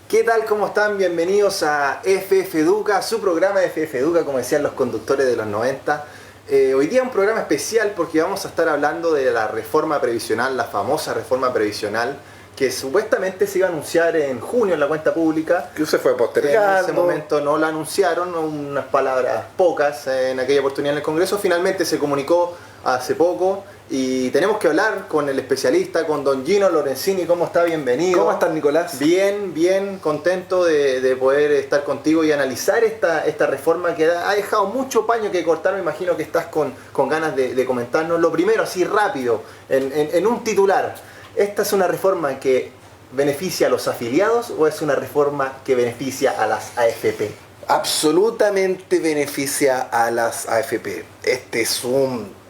¿Qué tal? ¿Cómo están? Bienvenidos a FF Educa, su programa de FF Educa, como decían los conductores de los 90. Hoy día un programa especial porque vamos a estar hablando de la reforma previsional, la famosa reforma previsional, que supuestamente se iba a anunciar en junio en la cuenta pública. Que se fue postergando. En ese momento no la anunciaron, unas palabras pocas en aquella oportunidad en el Congreso. Finalmente se comunicó hace poco y tenemos que hablar con el especialista, con don Gino Lorenzini. ¿Cómo está? Bienvenido. ¿Cómo estás, Nicolás? Bien contento de poder estar contigo y analizar esta reforma que ha dejado mucho paño que cortar. Me imagino que estás con ganas de comentarnos. Lo primero, así rápido, en un titular. ¿Esta es una reforma que beneficia a los afiliados o es una reforma que beneficia a las AFP? Absolutamente beneficia a las AFP.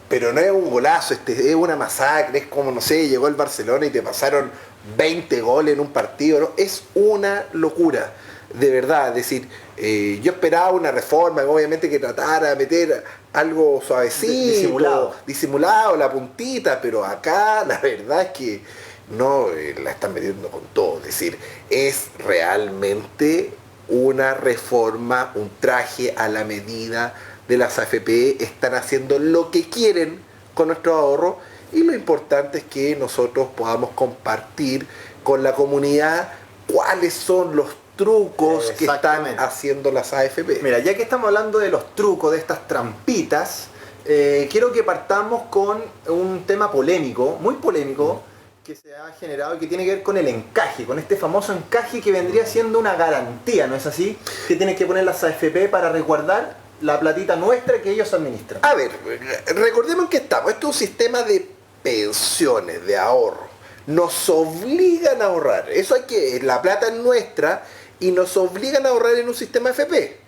Pero no es un golazo, es una masacre, es como, no sé, llegó el Barcelona y te pasaron 20 goles en un partido, ¿no? Es una locura, de verdad. Es decir, yo esperaba una reforma, obviamente que tratara de meter algo suavecito, disimulado, la puntita, pero acá la verdad es que no la están metiendo con todo. Es decir, es realmente una reforma, un traje a la medida de las AFP. Están haciendo lo que quieren con nuestro ahorro y lo importante es que nosotros podamos compartir con la comunidad cuáles son los trucos que están haciendo las AFP. Mira, ya que estamos hablando de los trucos, de estas trampitas, quiero que partamos con un tema polémico, muy polémico, que se ha generado y que tiene que ver con el encaje, con este famoso encaje que vendría siendo una garantía, ¿no es así? Que tienen que poner las AFP para resguardar la platita nuestra que ellos administran. A ver, recordemos que esto es un sistema de pensiones, de ahorro. Nos obligan a ahorrar. La plata es nuestra y nos obligan a ahorrar en un sistema AFP.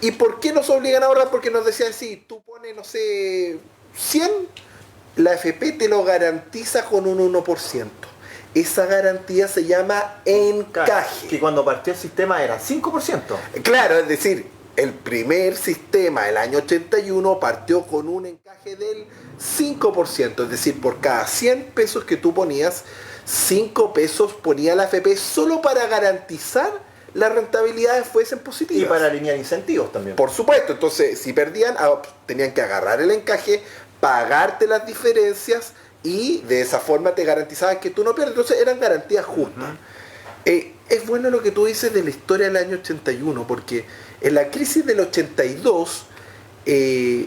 ¿Y por qué nos obligan a ahorrar? Porque nos decían, si tú pones, no sé, 100, la AFP te lo garantiza con un 1%. Esa garantía se llama encaje. Que cuando partió el sistema era 5%. Claro, es decir, el primer sistema, el año 81, partió con un encaje del 5%. Es decir, por cada 100 pesos que tú ponías, 5 pesos ponía la AFP solo para garantizar las rentabilidades fuesen positivas. Y para alinear incentivos también. Por supuesto, entonces si perdían, tenían que agarrar el encaje, pagarte las diferencias y de esa forma te garantizaban que tú no pierdes. Entonces eran garantías justas. Es bueno lo que tú dices de la historia del año 81, porque en la crisis del 82,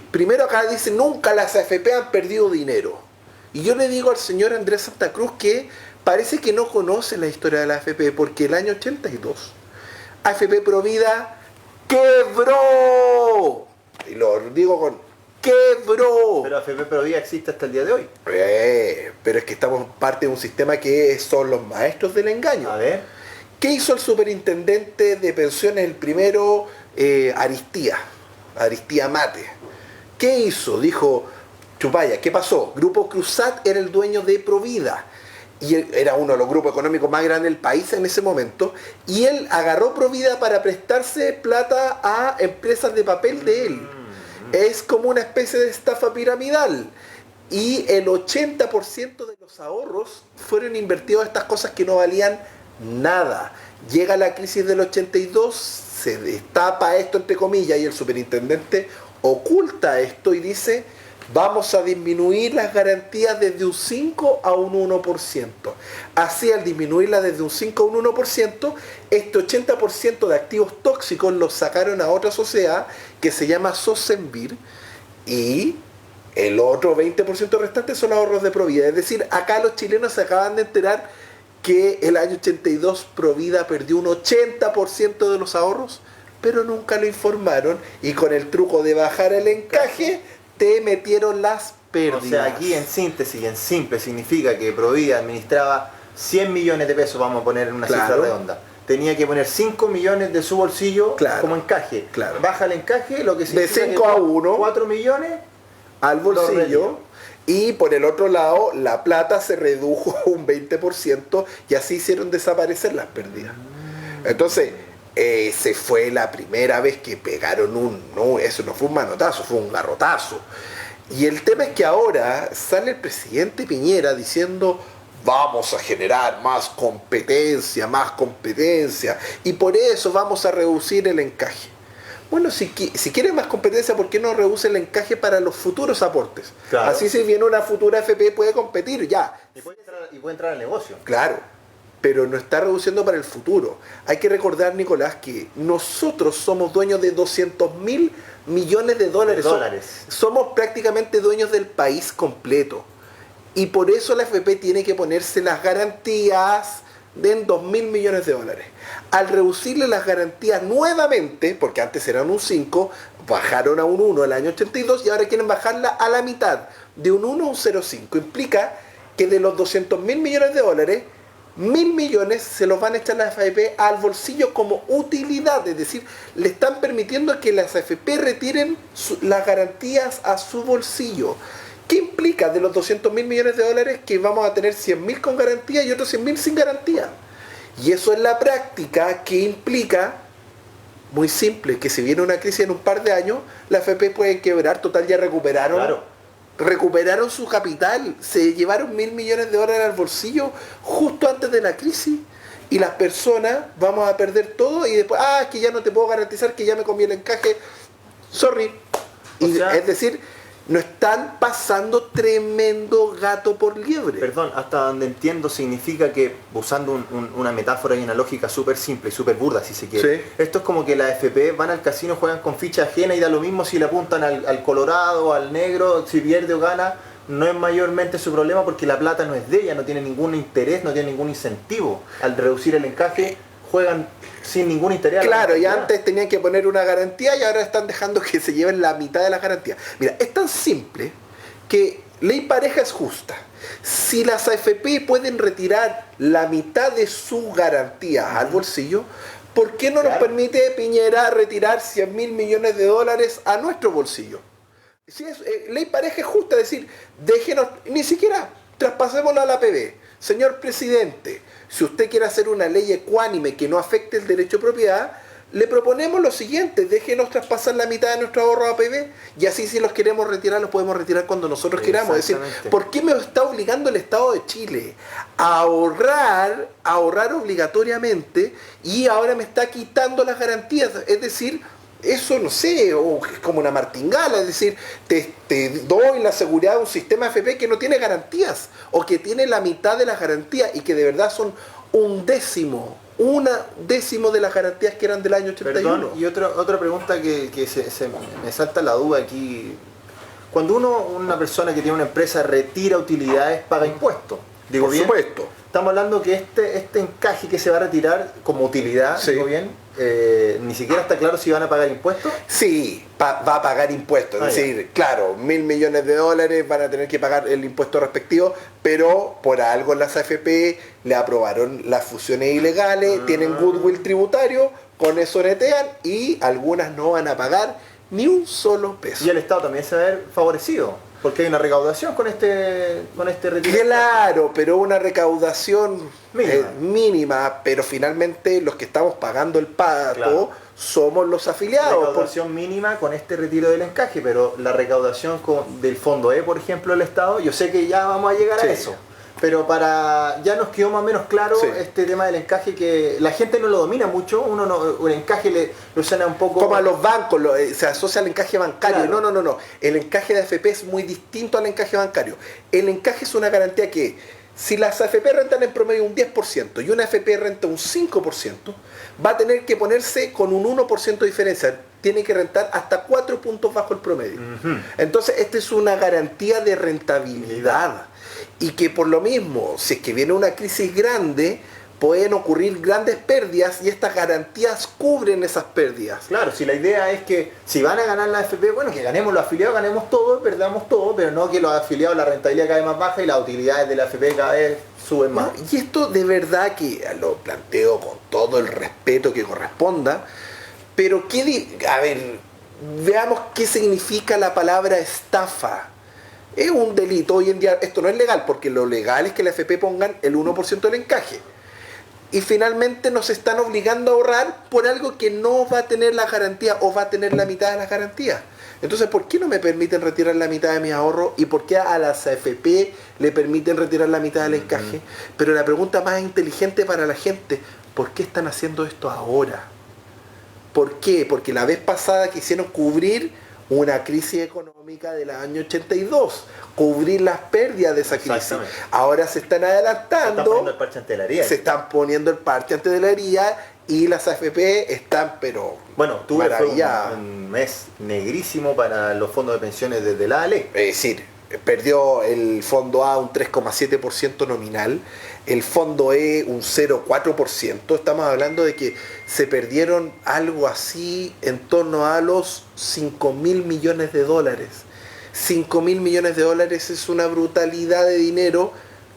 primero acá dice, nunca las AFP han perdido dinero. Y yo le digo al señor Andrés Santa Cruz que parece que no conoce la historia de la AFP, porque el año 82, AFP Provida quebró. Y lo digo con quebró. Pero AFP Provida existe hasta el día de hoy. Pero es que estamos parte de un sistema que son los maestros del engaño. A ver. ¿Qué hizo el superintendente de pensiones, el primero, Aristía Mate? ¿Qué hizo? Dijo, chupaya, ¿qué pasó? Grupo Cruzat era el dueño de Provida. Y él era uno de los grupos económicos más grandes del país en ese momento. Y él agarró Provida para prestarse plata a empresas de papel de él. Es como una especie de estafa piramidal. Y el 80% de los ahorros fueron invertidos en estas cosas que no valían nada. Llega la crisis del 82, se destapa esto entre comillas y el superintendente oculta esto y dice, vamos a disminuir las garantías desde un 5 a un 1%. Así, al disminuirlas desde un 5 a un 1%, este 80% de activos tóxicos los sacaron a otra sociedad que se llama Sosenvir y el otro 20% restante son ahorros de Provida. Es decir, acá los chilenos se acaban de enterar que el año 82 Provida perdió un 80% de los ahorros, pero nunca lo informaron y con el truco de bajar el encaje te metieron las pérdidas. O sea, aquí en síntesis y en simple significa que Provida administraba 100 millones de pesos, vamos a poner en una cifra redonda. Tenía que poner 5 millones de su bolsillo como encaje. Baja el encaje, lo que significa de 5 a 1, 4 millones al bolsillo. Y por el otro lado, la plata se redujo un 20% y así hicieron desaparecer las pérdidas. Entonces, se fue la primera vez que pegaron eso no fue un manotazo, fue un garrotazo. Y el tema es que ahora sale el presidente Piñera diciendo, vamos a generar más competencia, y por eso vamos a reducir el encaje. Bueno, si quieren más competencia, ¿por qué no reduce el encaje para los futuros aportes? Claro. Así si viene una futura FP puede competir ya. Y puede entrar al negocio. Claro, pero no está reduciendo para el futuro. Hay que recordar, Nicolás, que nosotros somos dueños de 200.000 millones de dólares. Somos prácticamente dueños del país completo. Y por eso la FP tiene que ponerse las garantías de 2.000 millones de dólares. Al reducirle las garantías nuevamente, porque antes eran un 5, bajaron a un 1 el año 82 y ahora quieren bajarla a la mitad, de un 1 a un 0,5. Implica que de los 200.000 millones de dólares, 1.000 millones se los van a echar las AFP al bolsillo como utilidad, es decir, le están permitiendo que las AFP retiren las garantías a su bolsillo. ¿Qué implica de los 200.000 millones de dólares que vamos a tener 100.000 con garantía y otros 100.000 sin garantía? Y eso en la práctica, ¿qué implica? Muy simple, que si viene una crisis en un par de años, la AFP puede quebrar, total ya recuperaron. Claro. Recuperaron su capital, se llevaron 1.000 millones de dólares al bolsillo justo antes de la crisis y las personas vamos a perder todo y después, es que ya no te puedo garantizar, que ya me comí el encaje, sorry. Es decir, nos están pasando tremendo gato por liebre. Perdón, hasta donde entiendo significa que, usando una metáfora y una lógica súper simple y súper burda si se quiere, sí. Esto es como que las FP van al casino, juegan con ficha ajena y da lo mismo si le apuntan al colorado, al negro, si pierde o gana, no es mayormente su problema porque la plata no es de ella, no tiene ningún interés, no tiene ningún incentivo. Al reducir el encaje, juegan sin ningún interés. Claro, y antes tenían que poner una garantía y ahora están dejando que se lleven la mitad de la garantía. Mira, es tan simple que ley pareja es justa. Si las AFP pueden retirar la mitad de su garantía al bolsillo, ¿por qué no nos permite Piñera retirar 100.000 millones de dólares a nuestro bolsillo? Si es, ley pareja es justa, es decir, déjenos, ni siquiera traspasémosla a la APB. Señor presidente, si usted quiere hacer una ley ecuánime que no afecte el derecho de propiedad, le proponemos lo siguiente: déjenos traspasar la mitad de nuestro ahorro a APB y así si los queremos retirar, los podemos retirar cuando nosotros queramos. Es decir, ¿por qué me está obligando el Estado de Chile a ahorrar obligatoriamente y ahora me está quitando las garantías? Es decir, eso no sé, o como una martingala, es decir, te doy la seguridad de un sistema AFP que no tiene garantías o que tiene la mitad de las garantías y que de verdad son un décimo de las garantías que eran del año 81. Perdón, y otra pregunta que me salta la duda aquí. Cuando una persona que tiene una empresa retira utilidades, paga impuestos. ¿Digo bien? Por supuesto. Estamos hablando que este encaje que se va a retirar como utilidad, sí. ¿Digo bien? Ni siquiera está claro si van a pagar impuestos. Sí, va a pagar impuestos. Es decir, claro, 1.000 millones de dólares van a tener que pagar el impuesto respectivo, pero por algo las AFP le aprobaron las fusiones ilegales, tienen goodwill tributario, con eso netean y algunas no van a pagar ni un solo peso. Y el Estado también se va a ver favorecido. Porque hay una recaudación con este retiro. Claro, pero una recaudación mínima, pero finalmente los que estamos pagando el pato somos los afiliados. Recaudación mínima con este retiro del encaje, pero la recaudación del fondo por ejemplo, del Estado, yo sé que ya vamos a llegar a eso. Pero ya nos quedó más o menos claro este tema del encaje, que la gente no lo domina mucho, el encaje lo suena un poco... Como a los bancos, se asocia al encaje bancario. Claro. No. El encaje de AFP es muy distinto al encaje bancario. El encaje es una garantía que, si las AFP rentan en promedio un 10% y una AFP renta un 5%, va a tener que ponerse con un 1% de diferencia. Tiene que rentar hasta 4 puntos bajo el promedio. Entonces, esta es una garantía de rentabilidad. Y que por lo mismo, si es que viene una crisis grande, pueden ocurrir grandes pérdidas y estas garantías cubren esas pérdidas. Claro, si la idea es que si van a ganar la AFP, bueno, que ganemos los afiliados, ganemos todo, perdamos todo, pero no que los afiliados la rentabilidad cada vez más baja y las utilidades de la AFP cada vez suben más. Y esto de verdad que lo planteo con todo el respeto que corresponda, pero veamos qué significa la palabra estafa. Es un delito hoy en día, esto no es legal, porque lo legal es que la AFP pongan el 1% del encaje. y finalmente nos están obligando a ahorrar por algo que no va a tener la garantía o va a tener la mitad de la garantía. Entonces, ¿por qué no me permiten retirar la mitad de mis ahorros? ¿Y por qué a las AFP le permiten retirar la mitad del encaje? Pero la pregunta más inteligente para la gente, ¿por qué están haciendo esto ahora? ¿Por qué? Porque la vez pasada quisieron cubrir una crisis económica del año 82, cubrir las pérdidas de esa crisis. Ahora se están adelantando, se están poniendo el parche ante la herida y las AFP están, pero bueno, tuve un mes negrísimo para los fondos de pensiones desde la ALE. Es decir, perdió el fondo A un 3,7% nominal, el fondo E un 0,4%. Estamos hablando de que se perdieron algo así en torno a los 5.000 millones de dólares. 5.000 millones de dólares es una brutalidad de dinero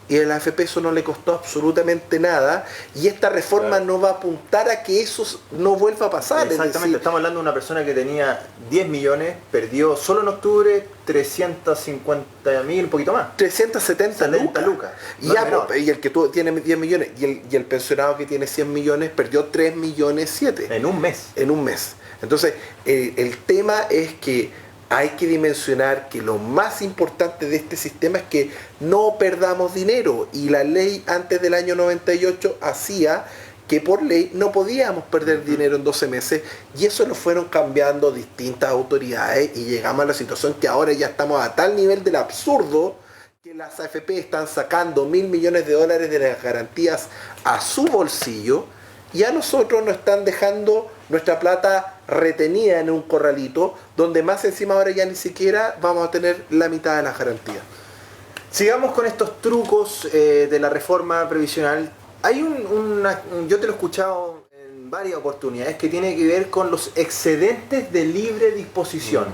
y a la AFP eso no le costó absolutamente nada, y esta reforma no va a apuntar a que eso no vuelva a pasar. Exactamente, es decir, estamos hablando de una persona que tenía 10 millones, perdió solo en octubre 350.000, un poquito más. 370 lucas. Y el que tiene 10 millones y el pensionado que tiene 100 millones perdió 3 millones 7. En un mes. En un mes. Entonces, el tema es que hay que dimensionar que lo más importante de este sistema es que no perdamos dinero, y la ley antes del año 98 hacía que por ley no podíamos perder dinero en 12 meses, y eso lo fueron cambiando distintas autoridades y llegamos a la situación que ahora ya estamos a tal nivel del absurdo que las AFP están sacando 1.000 millones de dólares de las garantías a su bolsillo, y a nosotros nos están dejando nuestra plata retenida en un corralito, donde más encima ahora ya ni siquiera vamos a tener la mitad de las garantías. Sigamos con estos trucos de la reforma previsional. Hay yo te lo he escuchado en varias oportunidades, que tiene que ver con los excedentes de libre disposición.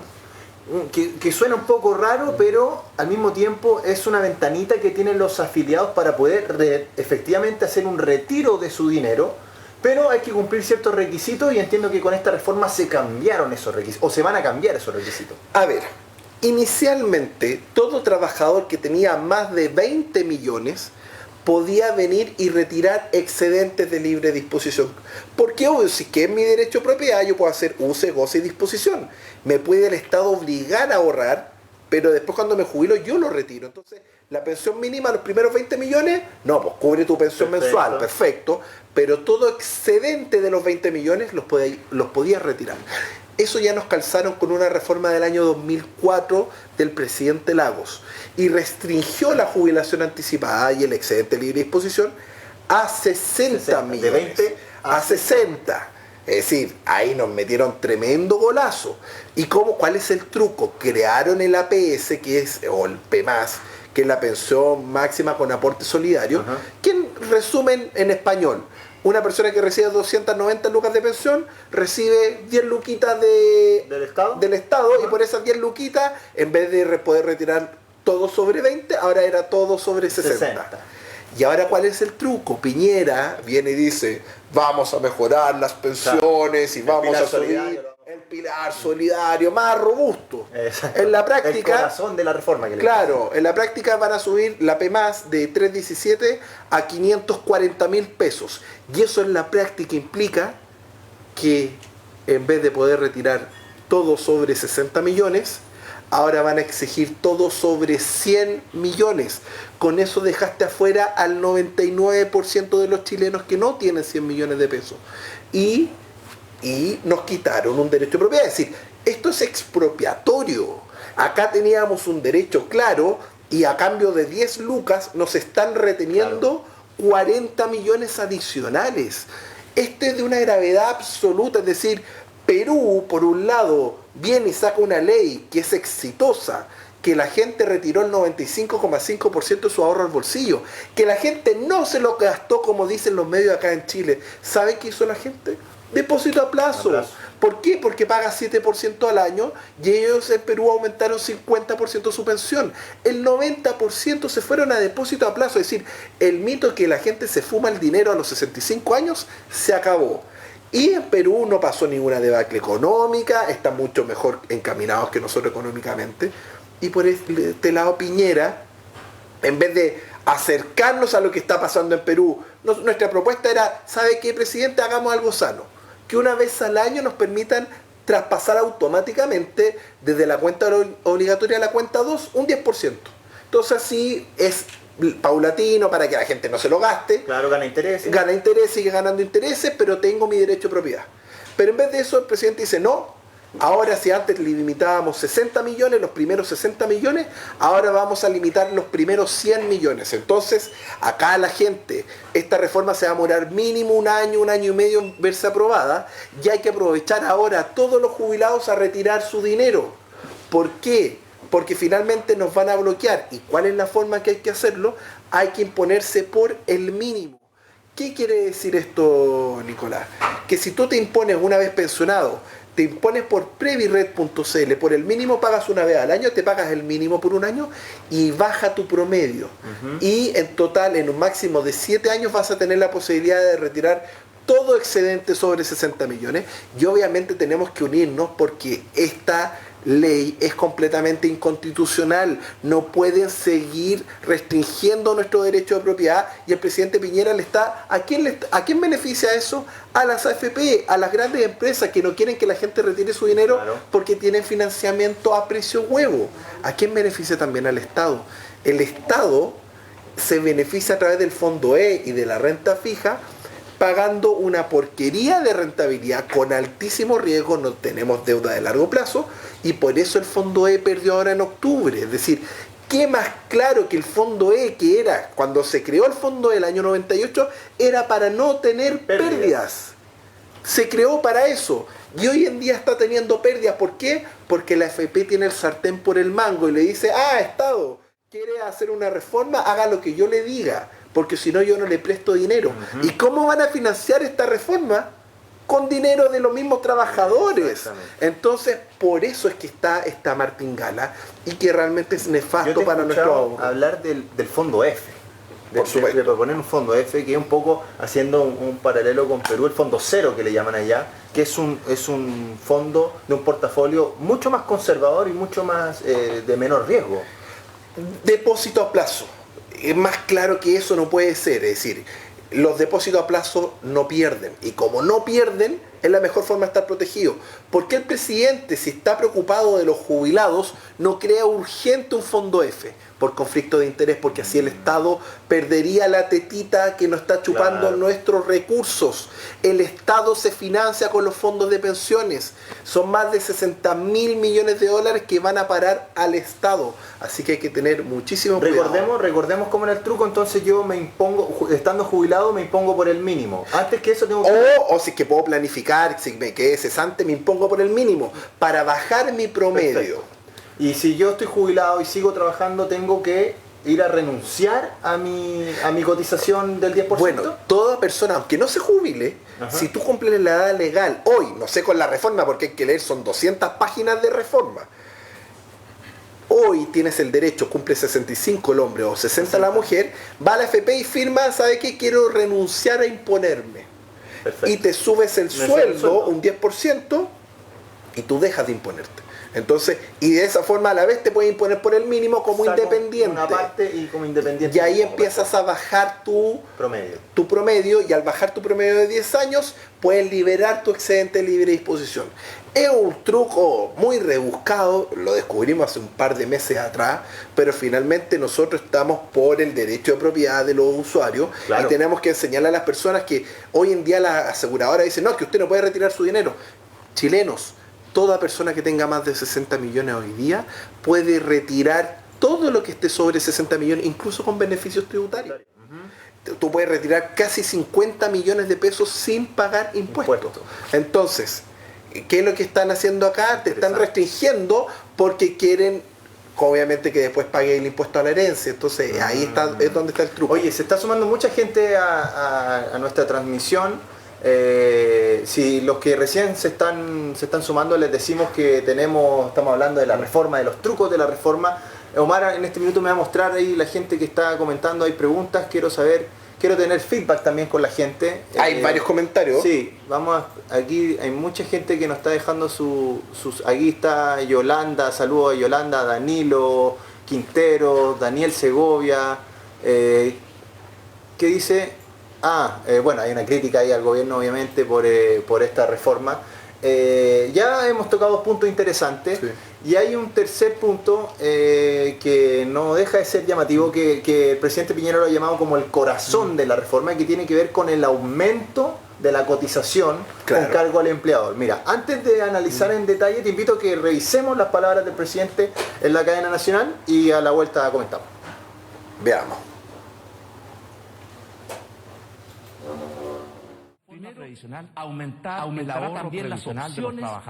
Que suena un poco raro, pero al mismo tiempo es una ventanita que tienen los afiliados para poder efectivamente hacer un retiro de su dinero. Pero hay que cumplir ciertos requisitos, y entiendo que con esta reforma se cambiaron esos requisitos, o se van a cambiar esos requisitos. A ver, inicialmente todo trabajador que tenía más de 20 millones podía venir y retirar excedentes de libre disposición. Porque obvio, si que es mi derecho de propiedad, yo puedo hacer use, goce y disposición. Me puede el Estado obligar a ahorrar, pero después cuando me jubilo yo lo retiro. Entonces, la pensión mínima, los primeros 20 millones, no, pues cubre tu pensión mensual, perfecto, pero todo excedente de los 20 millones los podías retirar. Eso ya nos calzaron con una reforma del año 2004 del presidente Lagos, y restringió la jubilación anticipada y el excedente de libre disposición a 60 millones. De 20 a 60. Es decir, ahí nos metieron tremendo golazo. ¿Y cuál es el truco? Crearon el APS, o el PMAS, que es la pensión máxima con aporte solidario, que en resumen, en español, una persona que recibe 290 lucas de pensión recibe 10 luquitas del Estado, y por esas 10 luquitas, en vez de poder retirar todo sobre 20, ahora era todo sobre 60. Y ahora, ¿cuál es el truco? Piñera viene y dice, vamos a mejorar las pensiones, y vamos a subir el pilar solidario más robusto. Exacto. En la práctica, el corazón de la reforma. En la práctica van a subir la PMAS de 317 a 540.000 pesos. Y eso en la práctica implica que en vez de poder retirar todo sobre 60 millones, ahora van a exigir todo sobre 100 millones. Con eso dejaste afuera al 99% de los chilenos que no tienen 100 millones de pesos. Y nos quitaron un derecho de propiedad. Es decir, esto es expropiatorio. Acá teníamos un derecho claro, y a cambio de 10 lucas nos están reteniendo 40 millones adicionales. Esto es de una gravedad absoluta. Es decir, Perú, por un lado, viene y saca una ley que es exitosa, que la gente retiró el 95,5% de su ahorro al bolsillo, que la gente no se lo gastó como dicen los medios acá en Chile. ¿Sabe qué hizo la gente? Depósito a plazo. ¿Por qué? Porque paga 7% al año, y ellos en Perú aumentaron 50% su pensión. El 90% se fueron a depósito a plazo. Es decir, el mito que la gente se fuma el dinero a los 65 años se acabó. Y en Perú no pasó ninguna debacle económica, están mucho mejor encaminados que nosotros económicamente. Y por este lado, Piñera, en vez de acercarnos a lo que está pasando en Perú. Nuestra propuesta era, ¿sabe qué, presidente? Hagamos algo sano. Que una vez al año nos permitan traspasar automáticamente desde la cuenta obligatoria a la cuenta 2 un 10%. Entonces así es paulatino para que la gente no se lo gaste. Claro, gana intereses. Gana intereses, sigue ganando intereses, pero tengo mi derecho de propiedad. Pero en vez de eso el presidente dice, no, ahora si antes limitábamos 60 millones, los primeros 60 millones, ahora vamos a limitar los primeros 100 millones. Entonces, acá la gente, esta reforma se va a demorar mínimo un año y medio en verse aprobada, y hay que aprovechar ahora a todos los jubilados a retirar su dinero. ¿Por qué? Porque finalmente nos van a bloquear. ¿Y cuál es la forma que hay que hacerlo? Hay que imponerse por el mínimo. ¿Qué quiere decir esto, Nicolás? Que si tú te impones una vez pensionado, te impones por previred.cl, por el mínimo pagas una vez al año, te pagas el mínimo por un año y baja tu promedio. Y en total, en un máximo de 7 años vas a tener la posibilidad de retirar todo excedente sobre 60 millones. Y obviamente tenemos que unirnos porque esta ley es completamente inconstitucional. No pueden seguir restringiendo nuestro derecho de propiedad y el presidente Piñera ¿a quién beneficia eso? A las AFP, a las grandes empresas que no quieren que la gente retire su dinero, claro, porque tienen financiamiento a precio huevo. ¿A quién beneficia? También al Estado. El Estado se beneficia a través del Fondo E y de la renta fija, pagando una porquería de rentabilidad con altísimo riesgo. No tenemos deuda de largo plazo y por eso el Fondo E perdió ahora en octubre. Es decir, ¿qué más claro que el Fondo E, que era, cuando se creó el Fondo E el año 98, era para no tener pérdidas? Se creó para eso y hoy en día está teniendo pérdidas. ¿Por qué? Porque la AFP tiene el sartén por el mango y le dice, Estado, ¿quiere hacer una reforma? Haga lo que yo le diga, porque si no yo no le presto dinero. ¿Y cómo van a financiar esta reforma? Con dinero de los mismos trabajadores. Entonces, por eso es que está esta martingala y que realmente es nefasto para nuestro ahorro. Hablar del Fondo F. De proponer un Fondo F, que es un poco haciendo un paralelo con Perú, el Fondo Cero que le llaman allá, que es un fondo de un portafolio mucho más conservador y mucho más de menor riesgo. Depósito a plazo. Es más claro que eso no puede ser. Es decir, los depósitos a plazo no pierden. Y como no pierden, es la mejor forma de estar protegido. ¿Por qué el presidente, si está preocupado de los jubilados, no crea urgente un Fondo F? Por conflicto de interés, porque así el Estado perdería la tetita que nos está chupando, claro, nuestros recursos. El Estado se financia con los fondos de pensiones. Son más de 60.000 millones de dólares que van a parar al Estado. Así que hay que tener muchísimo cuidado. Recordemos cómo era el truco. Entonces yo me impongo, estando jubilado, me impongo por el mínimo. Antes que eso tengo que... O si es que puedo planificar, si me quedé cesante, me impongo por el mínimo para bajar mi promedio. Perfecto. Y si yo estoy jubilado y sigo trabajando, tengo que ir a renunciar a mi cotización del 10%. Bueno, toda persona, aunque no se jubile, si tú cumples la edad legal, hoy, no sé con la reforma, porque hay que leer, son 200 páginas de reforma. Hoy tienes el derecho, cumple 65 el hombre o 60 la mujer, va a la FP y firma, ¿sabe qué? Quiero renunciar a imponerme. Perfecto. Y te subes el sueldo un 10% y tú dejas de imponerte. Entonces, y de esa forma a la vez te puedes imponer por el mínimo como independiente. Una parte y como independiente. Y ahí empiezas a bajar tu promedio, y al bajar tu promedio de 10 años, puedes liberar tu excedente de libre disposición. Es un truco muy rebuscado, lo descubrimos hace un par de meses atrás, pero finalmente nosotros estamos por el derecho de propiedad de los usuarios, claro, y tenemos que enseñarle a las personas que hoy en día la aseguradora dice, no, que usted no puede retirar su dinero. Chilenos, toda persona que tenga más de 60 millones hoy día puede retirar todo lo que esté sobre 60 millones, incluso con beneficios tributarios. Tú puedes retirar casi 50 millones de pesos sin pagar impuestos. Entonces, ¿qué es lo que están haciendo acá? Te están restringiendo porque quieren, obviamente, que después pague el impuesto a la herencia. Entonces, ahí es donde está el truco. Oye, se está sumando mucha gente a nuestra transmisión. Si los que recién se están sumando, les decimos que estamos hablando de la reforma, de los trucos de la reforma. Omar en este minuto me va a mostrar ahí la gente que está comentando, hay preguntas, quiero tener feedback también con la gente. Hay varios comentarios. Sí, aquí hay mucha gente que nos está dejando sus... Aquí está Yolanda, saludos a Yolanda, Danilo, Quintero, Daniel Segovia, ¿Qué dice? Bueno, hay una crítica ahí al gobierno, obviamente, por esta reforma. Ya hemos tocado dos puntos interesantes, sí. Y hay un tercer punto que no deja de ser llamativo, que el presidente Piñera lo ha llamado como el corazón de la reforma, que tiene que ver con el aumento de la cotización, claro, con cargo al empleador. Mira, antes de analizar en detalle, te invito a que revisemos las palabras del presidente en la cadena nacional y a la vuelta comentamos. Veamos. Previsional aumentará también las opciones de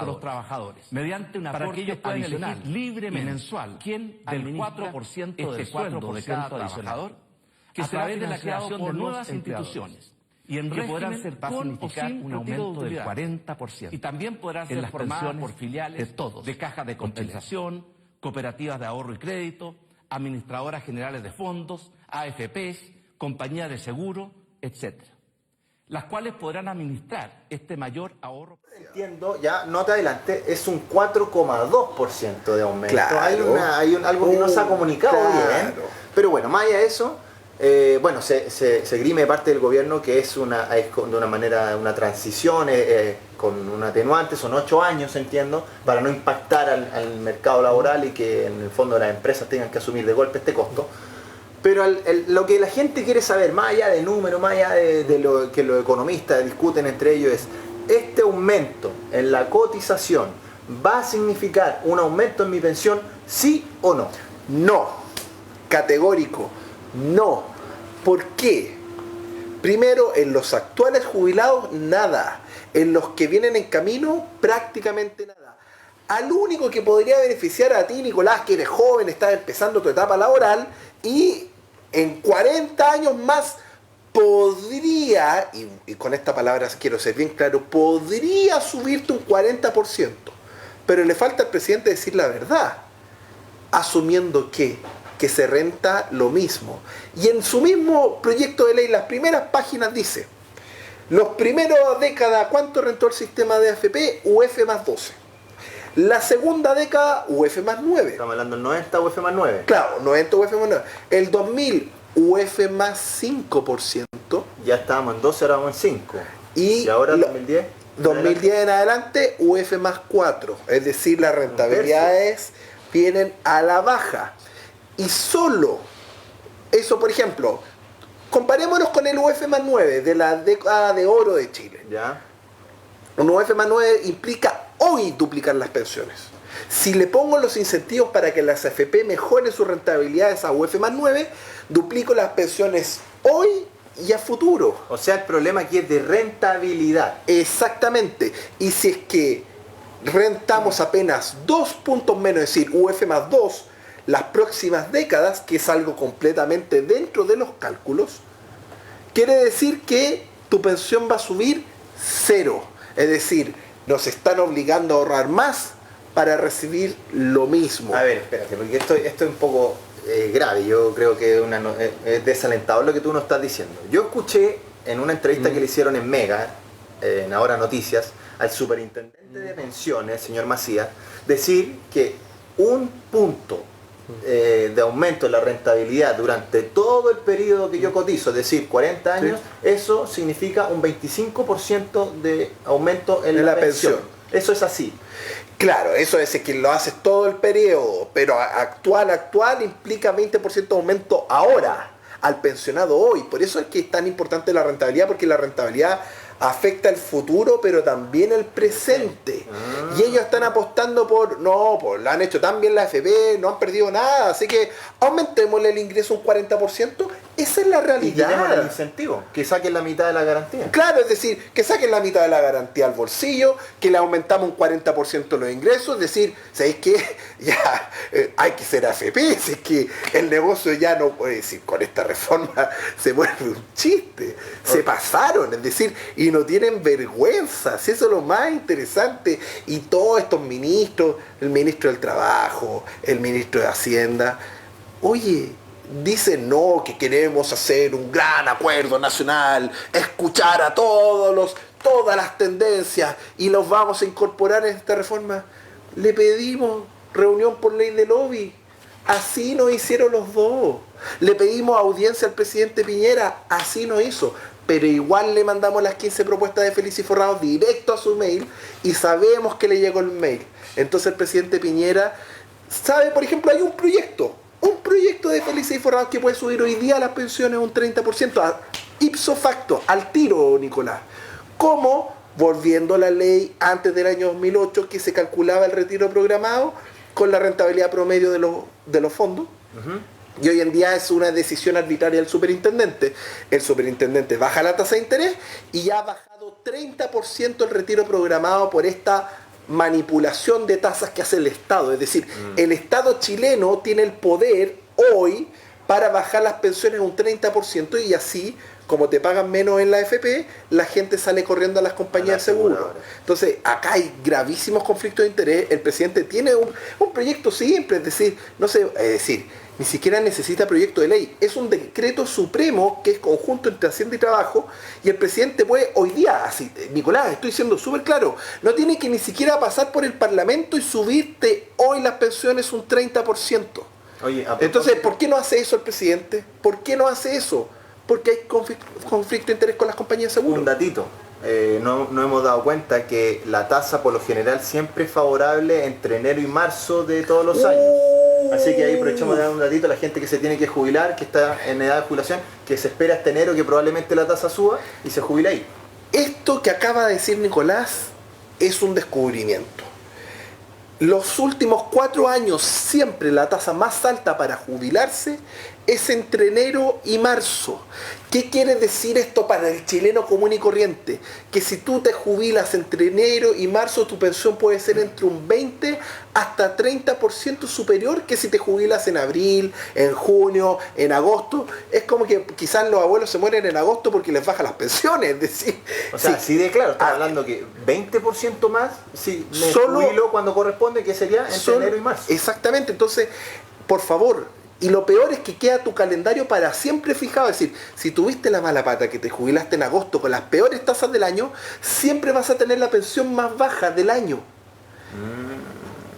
los trabajadores mediante una para que ellos puedan elegir libremente y mensual quién del 4% del sueldo de cada trabajador, que a través de la creación de nuevas instituciones y en que podrán ser con o sin un aumento del 40%. Y también podrán ser formadas por filiales de todos, de cajas de compensación, cooperativas de ahorro y crédito, administradoras generales de fondos, AFPs, compañías de seguro, etcétera, las cuales podrán administrar este mayor ahorro. Entiendo, ya no te adelante, es un 4,2% de aumento. Claro. Hay algo que no se ha comunicado, claro, bien, pero bueno, más allá de eso, bueno, se grime de parte del gobierno que es de una manera una transición con un atenuante, son 8 años, entiendo, para no impactar al mercado laboral y que en el fondo las empresas tengan que asumir de golpe este costo. Pero lo que la gente quiere saber, más allá de números, más allá de lo que los economistas discuten entre ellos, es: ¿este aumento en la cotización va a significar un aumento en mi pensión, sí o no? No, categórico, no. ¿Por qué? Primero, en los actuales jubilados, nada. En los que vienen en camino, prácticamente nada. Al único que podría beneficiar a ti, Nicolás, que eres joven, estás empezando tu etapa laboral, y en 40 años más podría, y con esta palabra quiero ser bien claro, podría subirte un 40%. Pero le falta al presidente decir la verdad, asumiendo que se renta lo mismo. Y en su mismo proyecto de ley, las primeras páginas dice: los primeros décadas, ¿cuánto rentó el sistema de AFP? UF más 12. La segunda década, UF más 9. Estamos hablando del 90, UF más 9. Claro, 90, UF más 9. El 2000, UF más 5%. Ya estábamos en 12, ahora vamos en 5. Y ahora 2010. 2010 en adelante, UF más 4. Es decir, las rentabilidades vienen a la baja. Y solo eso, por ejemplo, comparémonos con el UF más 9 de la década de oro de Chile. Ya. Un UF más 9 implica hoy duplicar las pensiones. Si le pongo los incentivos para que las AFP mejoren sus rentabilidades a UF más 9, duplico las pensiones hoy y a futuro. O sea, el problema aquí es de rentabilidad. Exactamente. Y si es que rentamos apenas 2 puntos menos, es decir, UF más 2, las próximas décadas, que es algo completamente dentro de los cálculos, quiere decir que tu pensión va a subir 0. Es decir, nos están obligando a ahorrar más para recibir lo mismo. A ver, espérate, porque esto es un poco grave. Yo creo que es desalentador lo que tú nos estás diciendo. Yo escuché en una entrevista que le hicieron en Mega, en Ahora Noticias, al superintendente de pensiones, el señor Macías, decir que un punto de aumento en la rentabilidad durante todo el periodo que yo cotizo, es decir, 40 años, sí, eso significa un 25% de aumento en la pensión. Eso es así. Claro, eso es que lo haces todo el periodo, pero actual implica 20% de aumento ahora, al pensionado hoy. Por eso es que es tan importante la rentabilidad, porque la rentabilidad afecta el futuro, pero también el presente. Y ellos están apostando pues lo han hecho tan bien la AFP, no han perdido nada, así que aumentémosle el ingreso un 40%. Esa es la realidad. Y el incentivo, que saquen la mitad de la garantía. Claro, es decir, que saquen la mitad de la garantía al bolsillo, que le aumentamos un 40% los ingresos, es decir, ¿sabéis qué? Ya hay que ser AFP, es que el negocio ya no puede decir, con esta reforma se vuelve un chiste. Se pasaron, es decir, y no tienen vergüenza, si eso es lo más interesante. Y todos estos ministros, el ministro del Trabajo, el ministro de Hacienda, oye, dicen no, que queremos hacer un gran acuerdo nacional, escuchar a todas las tendencias y los vamos a incorporar en esta reforma. Le pedimos reunión por ley de lobby. Así nos hicieron los dos. Le pedimos audiencia al presidente Piñera, así no hizo. Pero igual le mandamos las 15 propuestas de Feliz y Forrado directo a su mail y sabemos que le llegó el mail. Entonces el presidente Piñera sabe, por ejemplo, hay un proyecto de Feliz y Forrado que puede subir hoy día las pensiones un 30%, ipso facto, al tiro, Nicolás. ¿Cómo? Volviendo a la ley antes del año 2008 que se calculaba el retiro programado con la rentabilidad promedio de los fondos. Y hoy en día es una decisión arbitraria del superintendente. El superintendente baja la tasa de interés y ya ha bajado 30% el retiro programado por esta manipulación de tasas que hace el Estado. Es decir, el Estado chileno tiene el poder hoy para bajar las pensiones un 30% y así, como te pagan menos en la AFP, la gente sale corriendo a las compañías de seguro. Entonces, acá hay gravísimos conflictos de interés. El presidente tiene un proyecto simple, es decir, ni siquiera necesita proyecto de ley. Es un decreto supremo que es conjunto entre Hacienda y Trabajo y el presidente puede hoy día, así, Nicolás, estoy siendo súper claro, no tiene que ni siquiera pasar por el Parlamento y subirte hoy las pensiones un 30%. Oye, entonces, ¿por qué no hace eso el presidente? ¿Por qué no hace eso? Porque hay conflicto de interés con las compañías de seguro. Un datito. No hemos dado cuenta que la tasa por lo general siempre es favorable entre enero y marzo de todos los años. Así que ahí aprovechamos de dar un datito a la gente que se tiene que jubilar, que está en edad de jubilación, que se espera este enero que probablemente la tasa suba y se jubila ahí. Esto que acaba de decir Nicolás es un descubrimiento. Los últimos 4 años siempre la tasa más alta para jubilarse es entre enero y marzo. ¿Qué quiere decir esto para el chileno común y corriente? Que si tú te jubilas entre enero y marzo, tu pensión puede ser entre un 20 hasta 30% superior que si te jubilas en abril, en junio, en agosto. Es como que quizás los abuelos se mueren en agosto porque les bajan las pensiones. Es decir, o sea, sí de claro, estamos hablando que 20% más si me jubilo cuando corresponde, que sería entre enero y marzo. Exactamente, entonces, por favor. Y lo peor es que queda tu calendario para siempre fijado. Es decir, si tuviste la mala pata que te jubilaste en agosto con las peores tasas del año, siempre vas a tener la pensión más baja del año.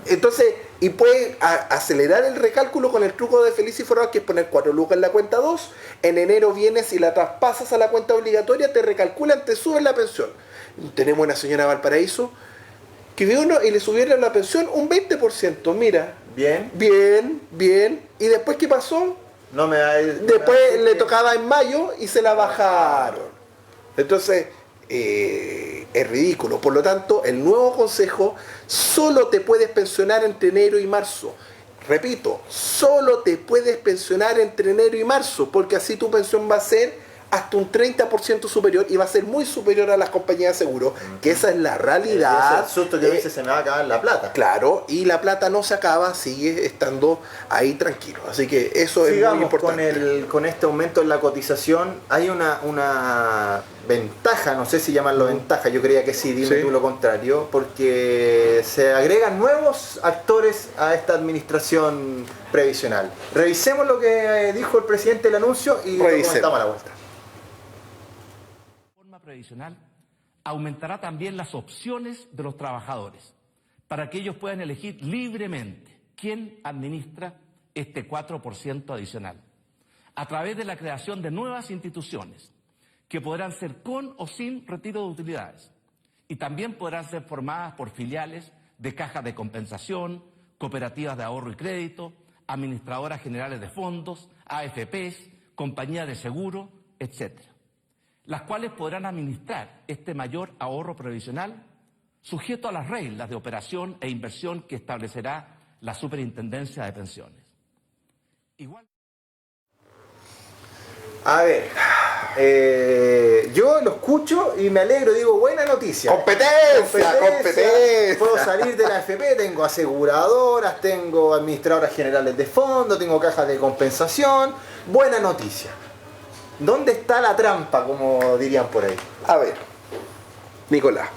Entonces, y puedes acelerar el recálculo con el truco de Feliz y Forrado, que es poner 4 lucas en la cuenta 2. En enero vienes y la traspasas a la cuenta obligatoria, te recalculan, te suben la pensión. Tenemos una señora Valparaíso que vino y le subieron la pensión un 20%. Mira. Bien. ¿Y después qué pasó? Después le tocaba en mayo y se la bajaron. Entonces, es ridículo. Por lo tanto, el nuevo consejo, solo te puedes pensionar entre enero y marzo. Repito, solo te puedes pensionar entre enero y marzo, porque así tu pensión va a ser hasta un 30% superior y va a ser muy superior a las compañías de seguro, que esa es la realidad. Es el susto que a veces se me va a acabar la plata. Claro, y la plata no se acaba, sigue estando ahí tranquilo. Así que eso es muy importante. Con este aumento en la cotización, hay una ventaja, no sé si llamarlo ventaja, yo creía que sí, dime tú lo contrario, porque se agregan nuevos actores a esta administración previsional. Revisemos lo que dijo el presidente del anuncio y lo comentamos a la vuelta. Previsional aumentará también las opciones de los trabajadores para que ellos puedan elegir libremente quién administra este 4% adicional a través de la creación de nuevas instituciones que podrán ser con o sin retiro de utilidades y también podrán ser formadas por filiales de cajas de compensación, cooperativas de ahorro y crédito, administradoras generales de fondos, AFPs, compañías de seguro, etcétera, las cuales podrán administrar este mayor ahorro previsional sujeto a las reglas de operación e inversión que establecerá la Superintendencia de Pensiones. Igual. A ver, yo lo escucho y me alegro, digo, buena noticia. ¡Competencia! Puedo salir de la AFP, tengo aseguradoras, tengo administradoras generales de fondos, tengo cajas de compensación. Buena noticia. ¿Dónde está la trampa, como dirían por ahí? A ver, Nicolás,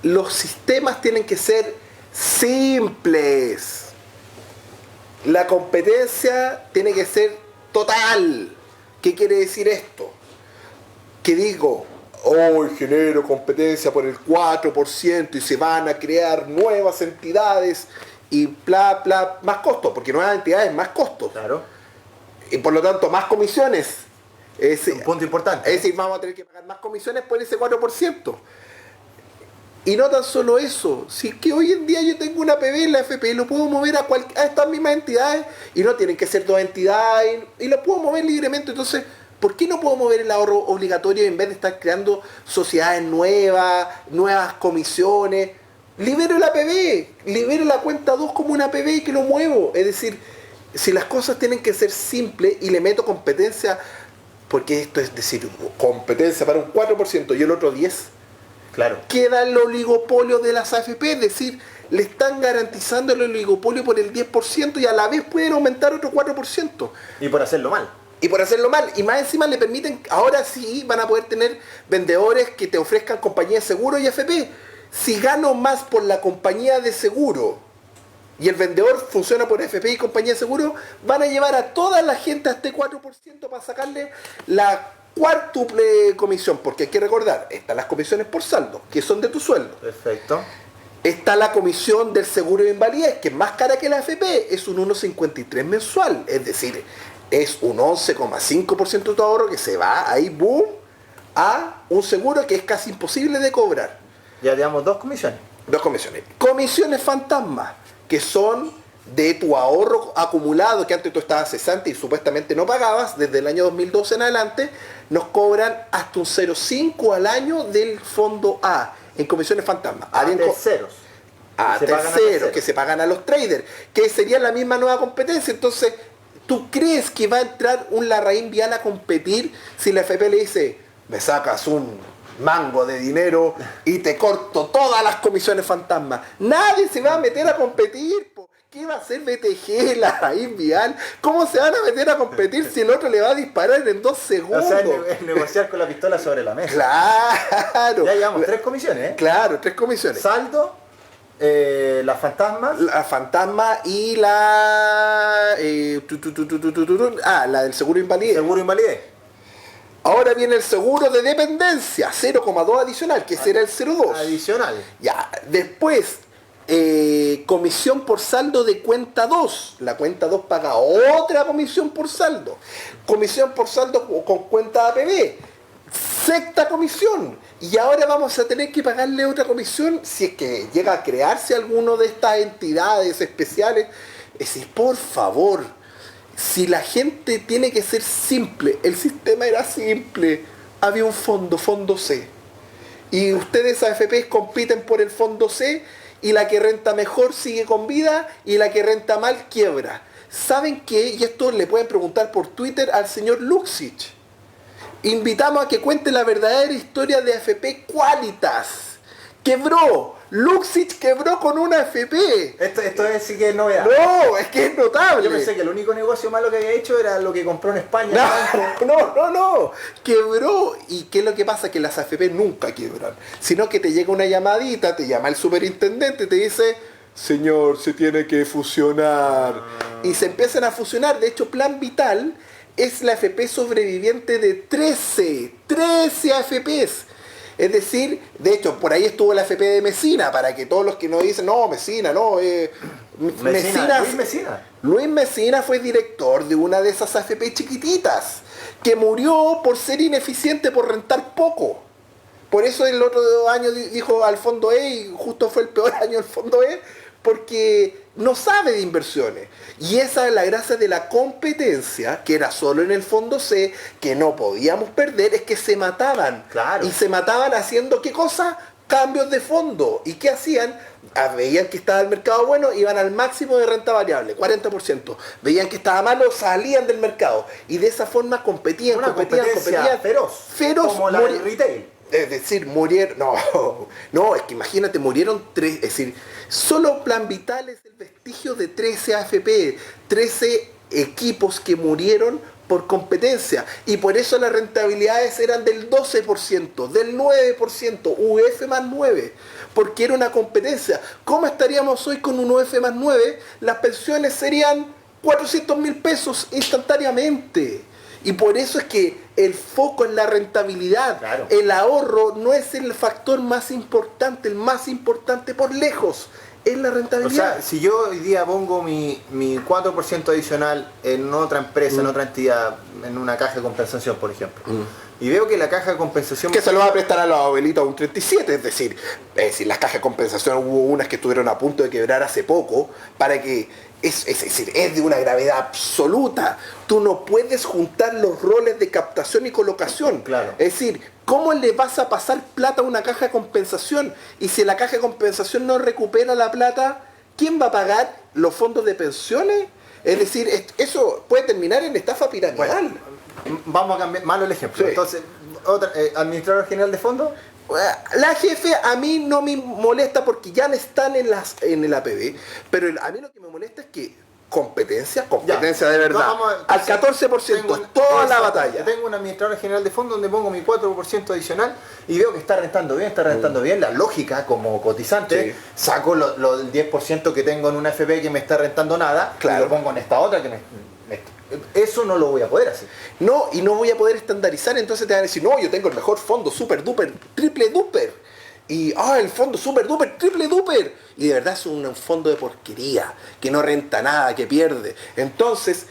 los sistemas tienen que ser simples. La competencia tiene que ser total. ¿Qué quiere decir esto? Que digo, hoy genero competencia por el 4% y se van a crear nuevas entidades y más costos, porque nuevas entidades más costos. Claro. Y por lo tanto, más comisiones. Es un punto importante. Es decir, vamos a tener que pagar más comisiones por ese 4%. Y no tan solo eso, si es que hoy en día yo tengo una PB en la FP, lo puedo mover a estas mismas entidades y no tienen que ser dos entidades y lo puedo mover libremente. Entonces, ¿por qué no puedo mover el ahorro obligatorio en vez de estar creando sociedades nuevas comisiones? Libero la PB, libero la cuenta 2 como una PB y que lo muevo. Es decir, si las cosas tienen que ser simples y le meto competencia, porque esto es decir, competencia para un 4% y el otro 10%, claro, queda el oligopolio de las AFP, es decir, le están garantizando el oligopolio por el 10% y a la vez pueden aumentar otro 4%. Y por hacerlo mal. Y por hacerlo mal. Y más encima le permiten, ahora sí van a poder tener vendedores que te ofrezcan compañía de seguro y AFP. Si gano más por la compañía de seguro y el vendedor funciona por AFP y compañía de seguro, van a llevar a toda la gente a este 4% para sacarle la cuádruple comisión, porque hay que recordar, están las comisiones por saldo, que son de tu sueldo. Perfecto. Está la comisión del seguro de invalidez, que es más cara que la AFP, es un 1,53 mensual, es decir, es un 11,5% de tu ahorro que se va ahí, boom, a un seguro que es casi imposible de cobrar. Ya digamos dos comisiones. Dos comisiones. Comisiones fantasmas, que son de tu ahorro acumulado, que antes tú estabas cesante y supuestamente no pagabas, desde el año 2012 en adelante, nos cobran hasta un 0,5 al año del fondo A, en comisiones fantasmas. A terceros. A terceros, que se pagan a los traders, que sería la misma nueva competencia. Entonces, ¿tú crees que va a entrar un Larraín Vial a competir si la FP le dice, me sacas un mango de dinero y te corto todas las comisiones fantasmas? Nadie se va a meter a competir, po. ¿Qué va a hacer BTG, Larraín Vial? ¿Cómo se van a meter a competir si el otro le va a disparar en 2 segundos? O sea, es negociar con la pistola sobre la mesa. Claro. Ya llevamos 3 comisiones, ¿eh? Claro, 3 comisiones. Saldo, las fantasmas. La fantasma y la... la del seguro invalidez. Seguro invalidez. Ahora viene el seguro de dependencia, 0,2 adicional, que será el 0,2. Adicional. Ya, después, comisión por saldo de cuenta 2. La cuenta 2 paga otra comisión por saldo. Comisión por saldo con cuenta APB. Sexta comisión. Y ahora vamos a tener que pagarle otra comisión si es que llega a crearse alguno de estas entidades especiales. Es decir, por favor, si la gente tiene que ser simple, el sistema era simple, había un fondo C. Y ustedes AFP compiten por el fondo C y la que renta mejor sigue con vida y la que renta mal quiebra. ¿Saben qué? Y esto le pueden preguntar por Twitter al señor Luxich. Invitamos a que cuente la verdadera historia de AFP Qualitas. Quebró. Luxich quebró con una AFP. Esto es sí que es novedad. No, es que es notable. Yo pensé que el único negocio malo que había hecho era lo que compró en España. No. Quebró. ¿Y qué es lo que pasa? Que las AFP nunca quiebran. Sino que te llega una llamadita, te llama el superintendente, te dice, señor, se tiene que fusionar. Y se empiezan a fusionar. De hecho, Plan Vital es la AFP sobreviviente de 13 AFPs. Es decir, de hecho, por ahí estuvo la AFP de Mesina, para que todos los que nos dicen, no, Mesina, no, Luis Mesina fue director de una de esas AFP chiquititas, que murió por ser ineficiente, por rentar poco. Por eso el otro año dijo al fondo E, y justo fue el peor año del fondo E, porque no sabe de inversiones. Y esa es la gracia de la competencia, que era solo en el fondo C, que no podíamos perder, es que se mataban. Claro. Y se mataban haciendo, ¿qué cosa? Cambios de fondo. ¿Y qué hacían? Veían que estaba el mercado bueno, iban al máximo de renta variable, 40%. Veían que estaba malo, salían del mercado. Y de esa forma competían. Feroz. Como la del retail. Es decir, murieron... No, es que imagínate, murieron 3... Es decir, solo Plan Vital es el vestigio de 13 AFP, 13 equipos que murieron por competencia. Y por eso las rentabilidades eran del 12%, del 9%, UF más 9. Porque era una competencia. ¿Cómo estaríamos hoy con un UF más 9? Las pensiones serían 400.000 pesos instantáneamente. Y por eso es que el foco en la rentabilidad, el ahorro no es el factor más importante, el más importante por lejos. es la rentabilidad. O sea, si yo hoy día pongo mi 4% adicional en otra empresa, en otra entidad, en una caja de compensación, por ejemplo, y veo que la caja de compensación... Que se lo va a prestar a los abuelitos a un 37, es decir, las cajas de compensación hubo unas que estuvieron a punto de quebrar hace poco, para que, es decir, es de una gravedad absoluta. Tú no puedes juntar los roles de captación y colocación. Claro. Es decir, ¿cómo le vas a pasar plata a una caja de compensación? Y si la caja de compensación no recupera la plata, ¿quién va a pagar? ¿Los fondos de pensiones? Es decir, eso puede terminar en estafa piramidal. Bueno, vamos a cambiar, malo el ejemplo. Sí. Entonces, administrador general de fondos. La jefe a mí no me molesta porque ya no están en el APB, pero a mí lo que me molesta es que competencia de verdad. Al 14% toda la batalla. Yo tengo un administrador general de fondos donde pongo mi 4% adicional y veo que está rentando bien, la lógica como cotizante, Sí. saco el 10% que tengo en una FP que me está rentando nada, Claro. y lo pongo en esta otra que eso no lo voy a poder hacer. No, y no voy a poder estandarizar, entonces te van a decir, no, yo tengo el mejor fondo, super duper, triple duper. Y, el fondo super duper, triple duper. Y de verdad es un fondo de porquería, que no renta nada, que pierde. Entonces,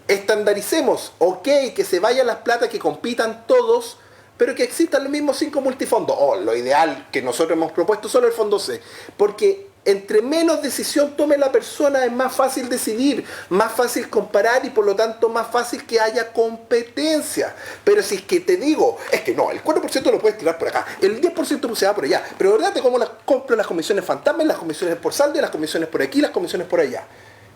estandaricemos, ok, que se vayan las platas, que compitan todos, pero que existan los mismos 5 multifondos. Lo ideal que nosotros hemos propuesto solo el fondo C. Porque entre menos decisión tome la persona es más fácil decidir, más fácil comparar y por lo tanto más fácil que haya competencia. Pero si es que te digo, es que no, el 4% lo puedes tirar por acá, el 10% se va por allá, pero verdad te compro las comisiones fantasmas, las comisiones por saldo, las comisiones por aquí, las comisiones por allá.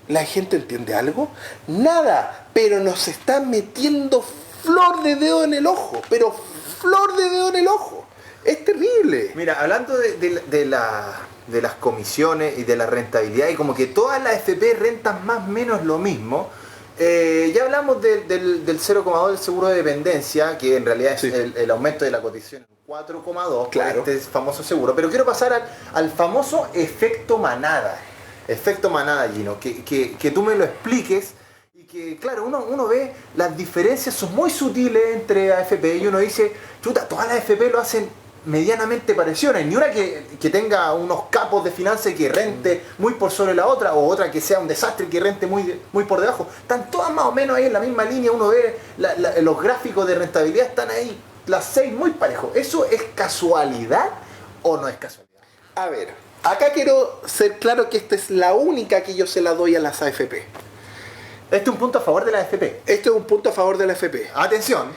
¿La gente entiende algo? Nada, pero nos están metiendo flor de dedo en el ojo, pero flor de dedo en el ojo. Es terrible. Mira, hablando de las comisiones y de la rentabilidad, y como que todas las FP rentan más o menos lo mismo, ya hablamos del 0,2 del seguro de dependencia, que en realidad es el aumento de la cotización 4,2 Claro. por este famoso seguro, pero quiero pasar al famoso efecto manada, Gino, que tú me lo expliques. Y que, claro, uno ve las diferencias son muy sutiles entre AFP y uno dice, chuta, todas las AFP lo hacen medianamente parecido, no hay ni una que tenga unos capos de finanzas y que rente muy por sobre la otra, o otra que sea un desastre y que rente muy por debajo. Están todas más o menos ahí en la misma línea, uno ve los gráficos de rentabilidad, están ahí, las 6 muy parejos. ¿Eso es casualidad o no es casualidad? A ver, acá quiero ser claro que esta es la única que yo se la doy a las AFP. Este es un punto a favor de la AFP. Este es un punto a favor de la AFP. Atención.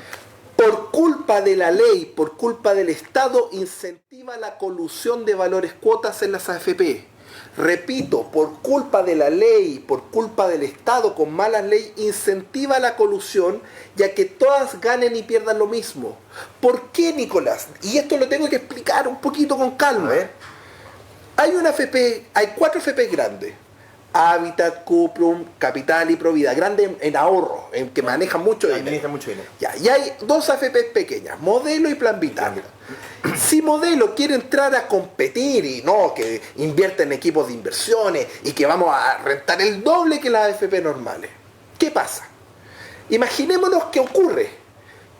Por culpa de la ley, por culpa del Estado, incentiva la colusión de valores cuotas en las AFP. Repito, por culpa de la ley, por culpa del Estado con malas leyes, incentiva la colusión, ya que todas ganen y pierdan lo mismo. ¿Por qué, Nicolás? Y esto lo tengo que explicar un poquito con calma. A ver. Hay 4 AFP grandes. Habitat, Cuprum, Capital y Provida, grandes en ahorro, en que manejan mucho dinero. Administra mucho dinero. Ya, y hay 2 AFP pequeñas, Modelo y Plan Vital. Si Modelo quiere entrar a competir y no, que invierte en equipos de inversiones y que vamos a rentar el doble que las AFP normales, ¿qué pasa? Imaginémonos que ocurre,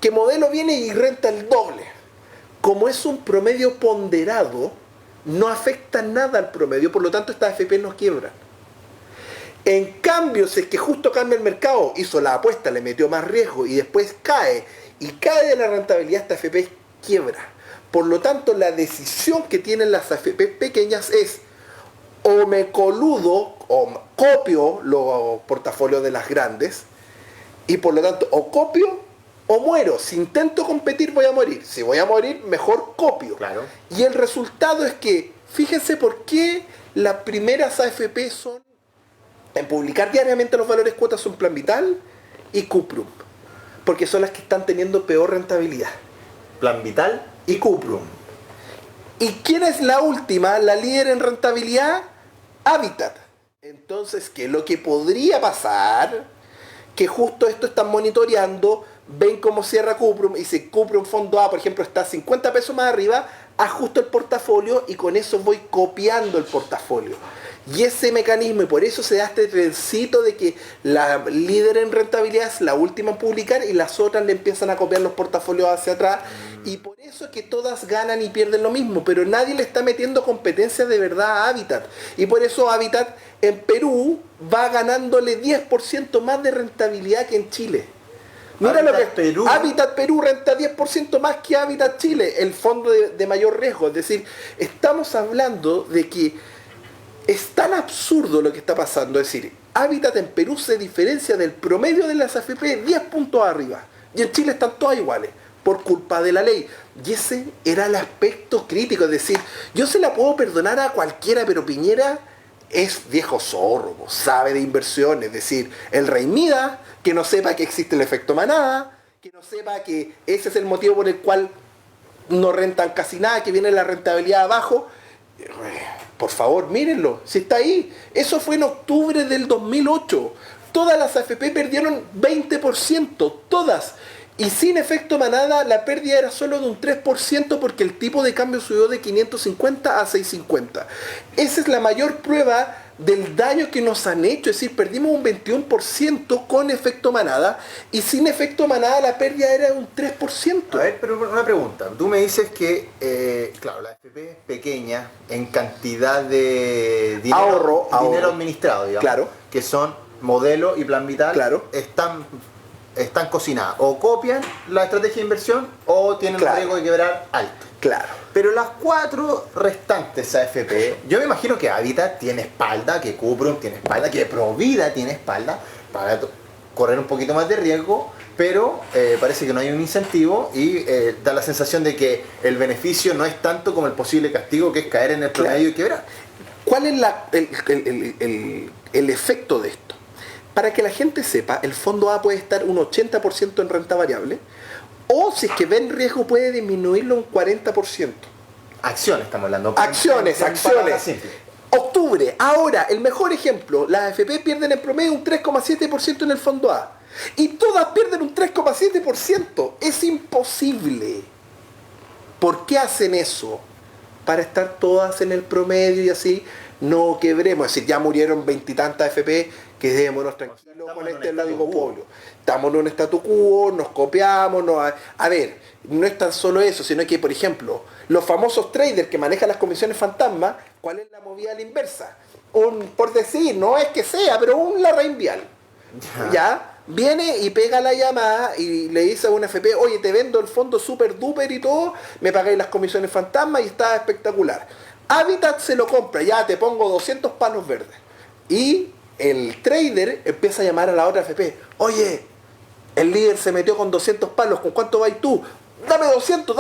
que Modelo viene y renta el doble. Como es un promedio ponderado, no afecta nada al promedio, por lo tanto estas AFP no quiebran. En cambio, si es que justo cambia el mercado, hizo la apuesta, le metió más riesgo y después cae de la rentabilidad, esta AFP quiebra. Por lo tanto, la decisión que tienen las AFP pequeñas es o me coludo o copio los portafolios de las grandes y por lo tanto o copio o muero. Si intento competir voy a morir. Si voy a morir, mejor copio. Claro. Y el resultado es que, fíjense por qué las primeras AFP son en publicar diariamente los valores cuotas son Plan Vital y Cuprum, porque son las que están teniendo peor rentabilidad. Plan Vital Y Cuprum. ¿Y quién es la última, la líder en rentabilidad? Habitat. Entonces, ¿qué es lo que podría pasar? Que justo esto están monitoreando, ven cómo cierra Cuprum, y si Cuprum fondo A, por ejemplo, está 50 pesos más arriba, ajusto el portafolio y con eso voy copiando el portafolio. Y ese mecanismo, y por eso se da este trencito de que la líder en rentabilidad es la última en publicar y las otras le empiezan a copiar los portafolios hacia atrás. Y por eso eso que todas ganan y pierden lo mismo, pero nadie le está metiendo competencia de verdad a Habitat. Y por eso Habitat en Perú va ganándole 10% más de rentabilidad que en Chile. Mira Habitat lo que Perú. Habitat Perú renta 10% más que Habitat Chile, el fondo de mayor riesgo. Es decir, estamos hablando de que es tan absurdo lo que está pasando. Es decir, Habitat en Perú se diferencia del promedio de las AFP 10 puntos arriba. Y en Chile están todas iguales, por culpa de la ley. Y ese era el aspecto crítico. Es decir, yo se la puedo perdonar a cualquiera, pero Piñera es viejo zorro, sabe de inversión. Es decir, el rey Midas, que no sepa que existe el efecto manada, que no sepa que ese es el motivo por el cual no rentan casi nada, que viene la rentabilidad abajo. Por favor, mírenlo, si está ahí. Eso fue en octubre del 2008. Todas las AFP perdieron 20%, todas. Y sin efecto manada la pérdida era solo de un 3% porque el tipo de cambio subió de 550 a 650. Esa es la mayor prueba del daño que nos han hecho. Es decir, perdimos un 21% con efecto manada y sin efecto manada la pérdida era de un 3%. A ver, pero una pregunta. Tú me dices que, claro, la AFP es pequeña en cantidad de dinero, dinero administrado, digamos, claro, que son Modelo y Plan Vital, claro, están cocinadas. O copian la estrategia de inversión o tienen un riesgo de quebrar alto. Claro. Pero las 4 restantes AFP, yo me imagino que Habitat tiene espalda, que Cuprum tiene espalda, que Provida tiene espalda para correr un poquito más de riesgo, pero parece que no hay un incentivo y da la sensación de que el beneficio no es tanto como el posible castigo, que es caer en el promedio y quebrar. ¿Cuál es el efecto de esto? Para que la gente sepa, el fondo A puede estar un 80% en renta variable, o si es que ven riesgo puede disminuirlo un 40%. Acciones estamos hablando. Acciones. Octubre, ahora, el mejor ejemplo, las AFP pierden en promedio un 3,7% en el fondo A. Y todas pierden un 3,7%. Es imposible. ¿Por qué hacen eso? Para estar todas en el promedio y así no quebremos. Es decir, ya murieron 20 y tantas AFP, quedémonos tranquilos con este oligopolio. Estamos en un statu quo, nos copiamos. A ver, no es tan solo eso, sino que, por ejemplo, los famosos traders que manejan las comisiones fantasma, ¿cuál es la movida a la inversa? Por decir, no es que sea, pero un Larraín Vial. ¿Ya? Viene y pega la llamada y le dice a una FP, oye, te vendo el fondo super duper y todo, me pagáis las comisiones fantasma y está espectacular. Habitat se lo compra, ya te pongo 200 palos verdes. Y el trader empieza a llamar a la otra FP, oye, el líder se metió con 200 palos, ¿con cuánto vais tú? Dame 200,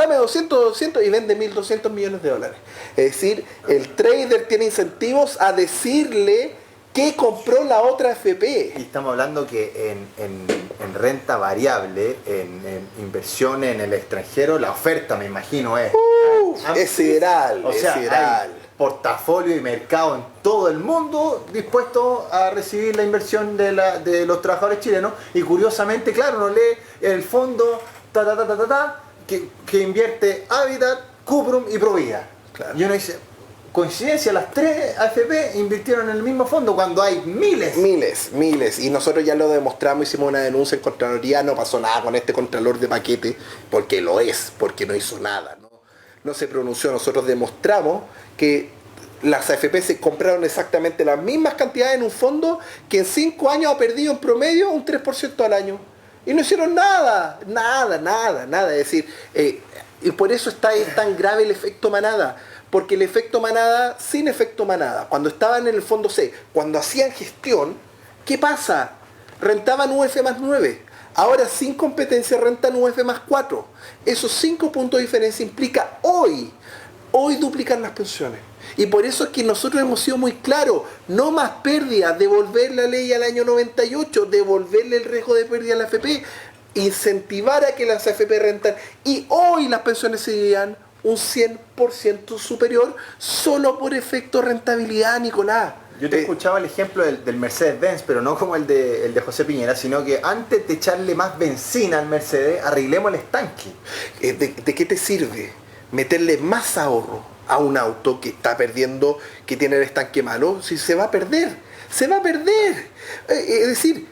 y vende 1.200 millones de dólares. Es decir, el trader tiene incentivos a decirle que compró la otra FP. Y estamos hablando que en renta variable, en inversión en el extranjero, la oferta, me imagino, es sideral. O sea, hay portafolio y mercado en todo el mundo dispuesto a recibir la inversión de los trabajadores chilenos. Y curiosamente, claro, uno lee el fondo que invierte Habitat, Cuprum y Provida. Claro. Y uno dice, coincidencia, las 3 AFP invirtieron en el mismo fondo cuando hay miles. Miles. Y nosotros ya lo demostramos, hicimos una denuncia en Contraloría, no pasó nada con este Contralor de paquete, porque lo es, porque no hizo nada, no se pronunció. Nosotros demostramos que las AFP se compraron exactamente las mismas cantidades en un fondo que en 5 años ha perdido en promedio un 3% al año. Y no hicieron nada. Es decir, y por eso es tan grave el efecto manada. Porque el efecto manada, sin efecto manada, cuando estaban en el fondo C, cuando hacían gestión, ¿qué pasa? Rentaban UF más 9. Ahora sin competencia rentan UF más 4. Esos 5 puntos de diferencia implica hoy duplicar las pensiones. Y por eso es que nosotros hemos sido muy claros, no más pérdidas, devolver la ley al año 98, devolverle el riesgo de pérdida a la AFP, incentivar a que las AFP rentan, y hoy las pensiones serían un 100% superior solo por efecto rentabilidad, Nicolás. Yo te escuchaba el ejemplo del Mercedes-Benz, pero no como el de José Piñera, sino que antes de echarle más benzina al Mercedes, arreglemos el estanque. ¿De qué te sirve meterle más ahorro a un auto que está perdiendo, que tiene el estanque malo, si se va a perder? se va a perder. Es decir,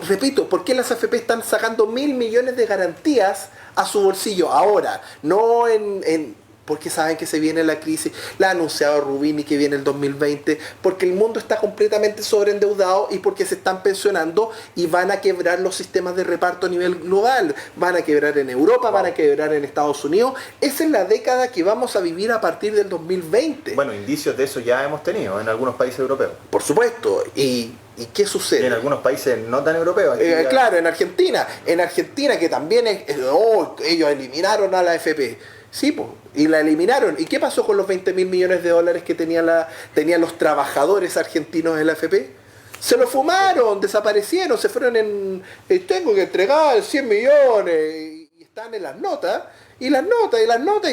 repito, ¿por qué las AFP están sacando 1.000 millones de garantías a su bolsillo ahora? No porque saben que se viene la crisis, la ha anunciado Rubini que viene el 2020, porque el mundo está completamente sobreendeudado y porque se están pensionando y van a quebrar los sistemas de reparto a nivel global, van a quebrar en Europa, van a quebrar en Estados Unidos. Esa es la década que vamos a vivir a partir del 2020. Bueno, indicios de eso ya hemos tenido en algunos países europeos. Por supuesto, ¿y qué sucede? Y en algunos países no tan europeos. Claro, en Argentina que también ellos eliminaron a la AFP. Sí, pues, y la eliminaron. ¿Y qué pasó con los 20.000 millones de dólares que tenían los trabajadores argentinos de la AFP? Se lo fumaron, desaparecieron, se fueron tengo que entregar 100 millones, y están en las notas, y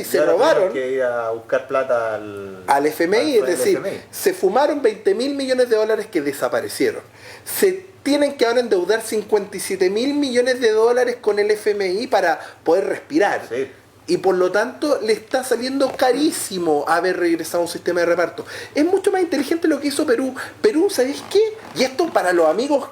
se robaron. Que ir a buscar plata al FMI, es decir, FMI. Se fumaron 20.000 millones de dólares que desaparecieron. Se tienen que ahora endeudar 57.000 millones de dólares con el FMI para poder respirar. Sí. Y por lo tanto le está saliendo carísimo haber regresado a un sistema de reparto. Es mucho más inteligente lo que hizo Perú. Perú, ¿sabéis qué? Y esto para los amigos,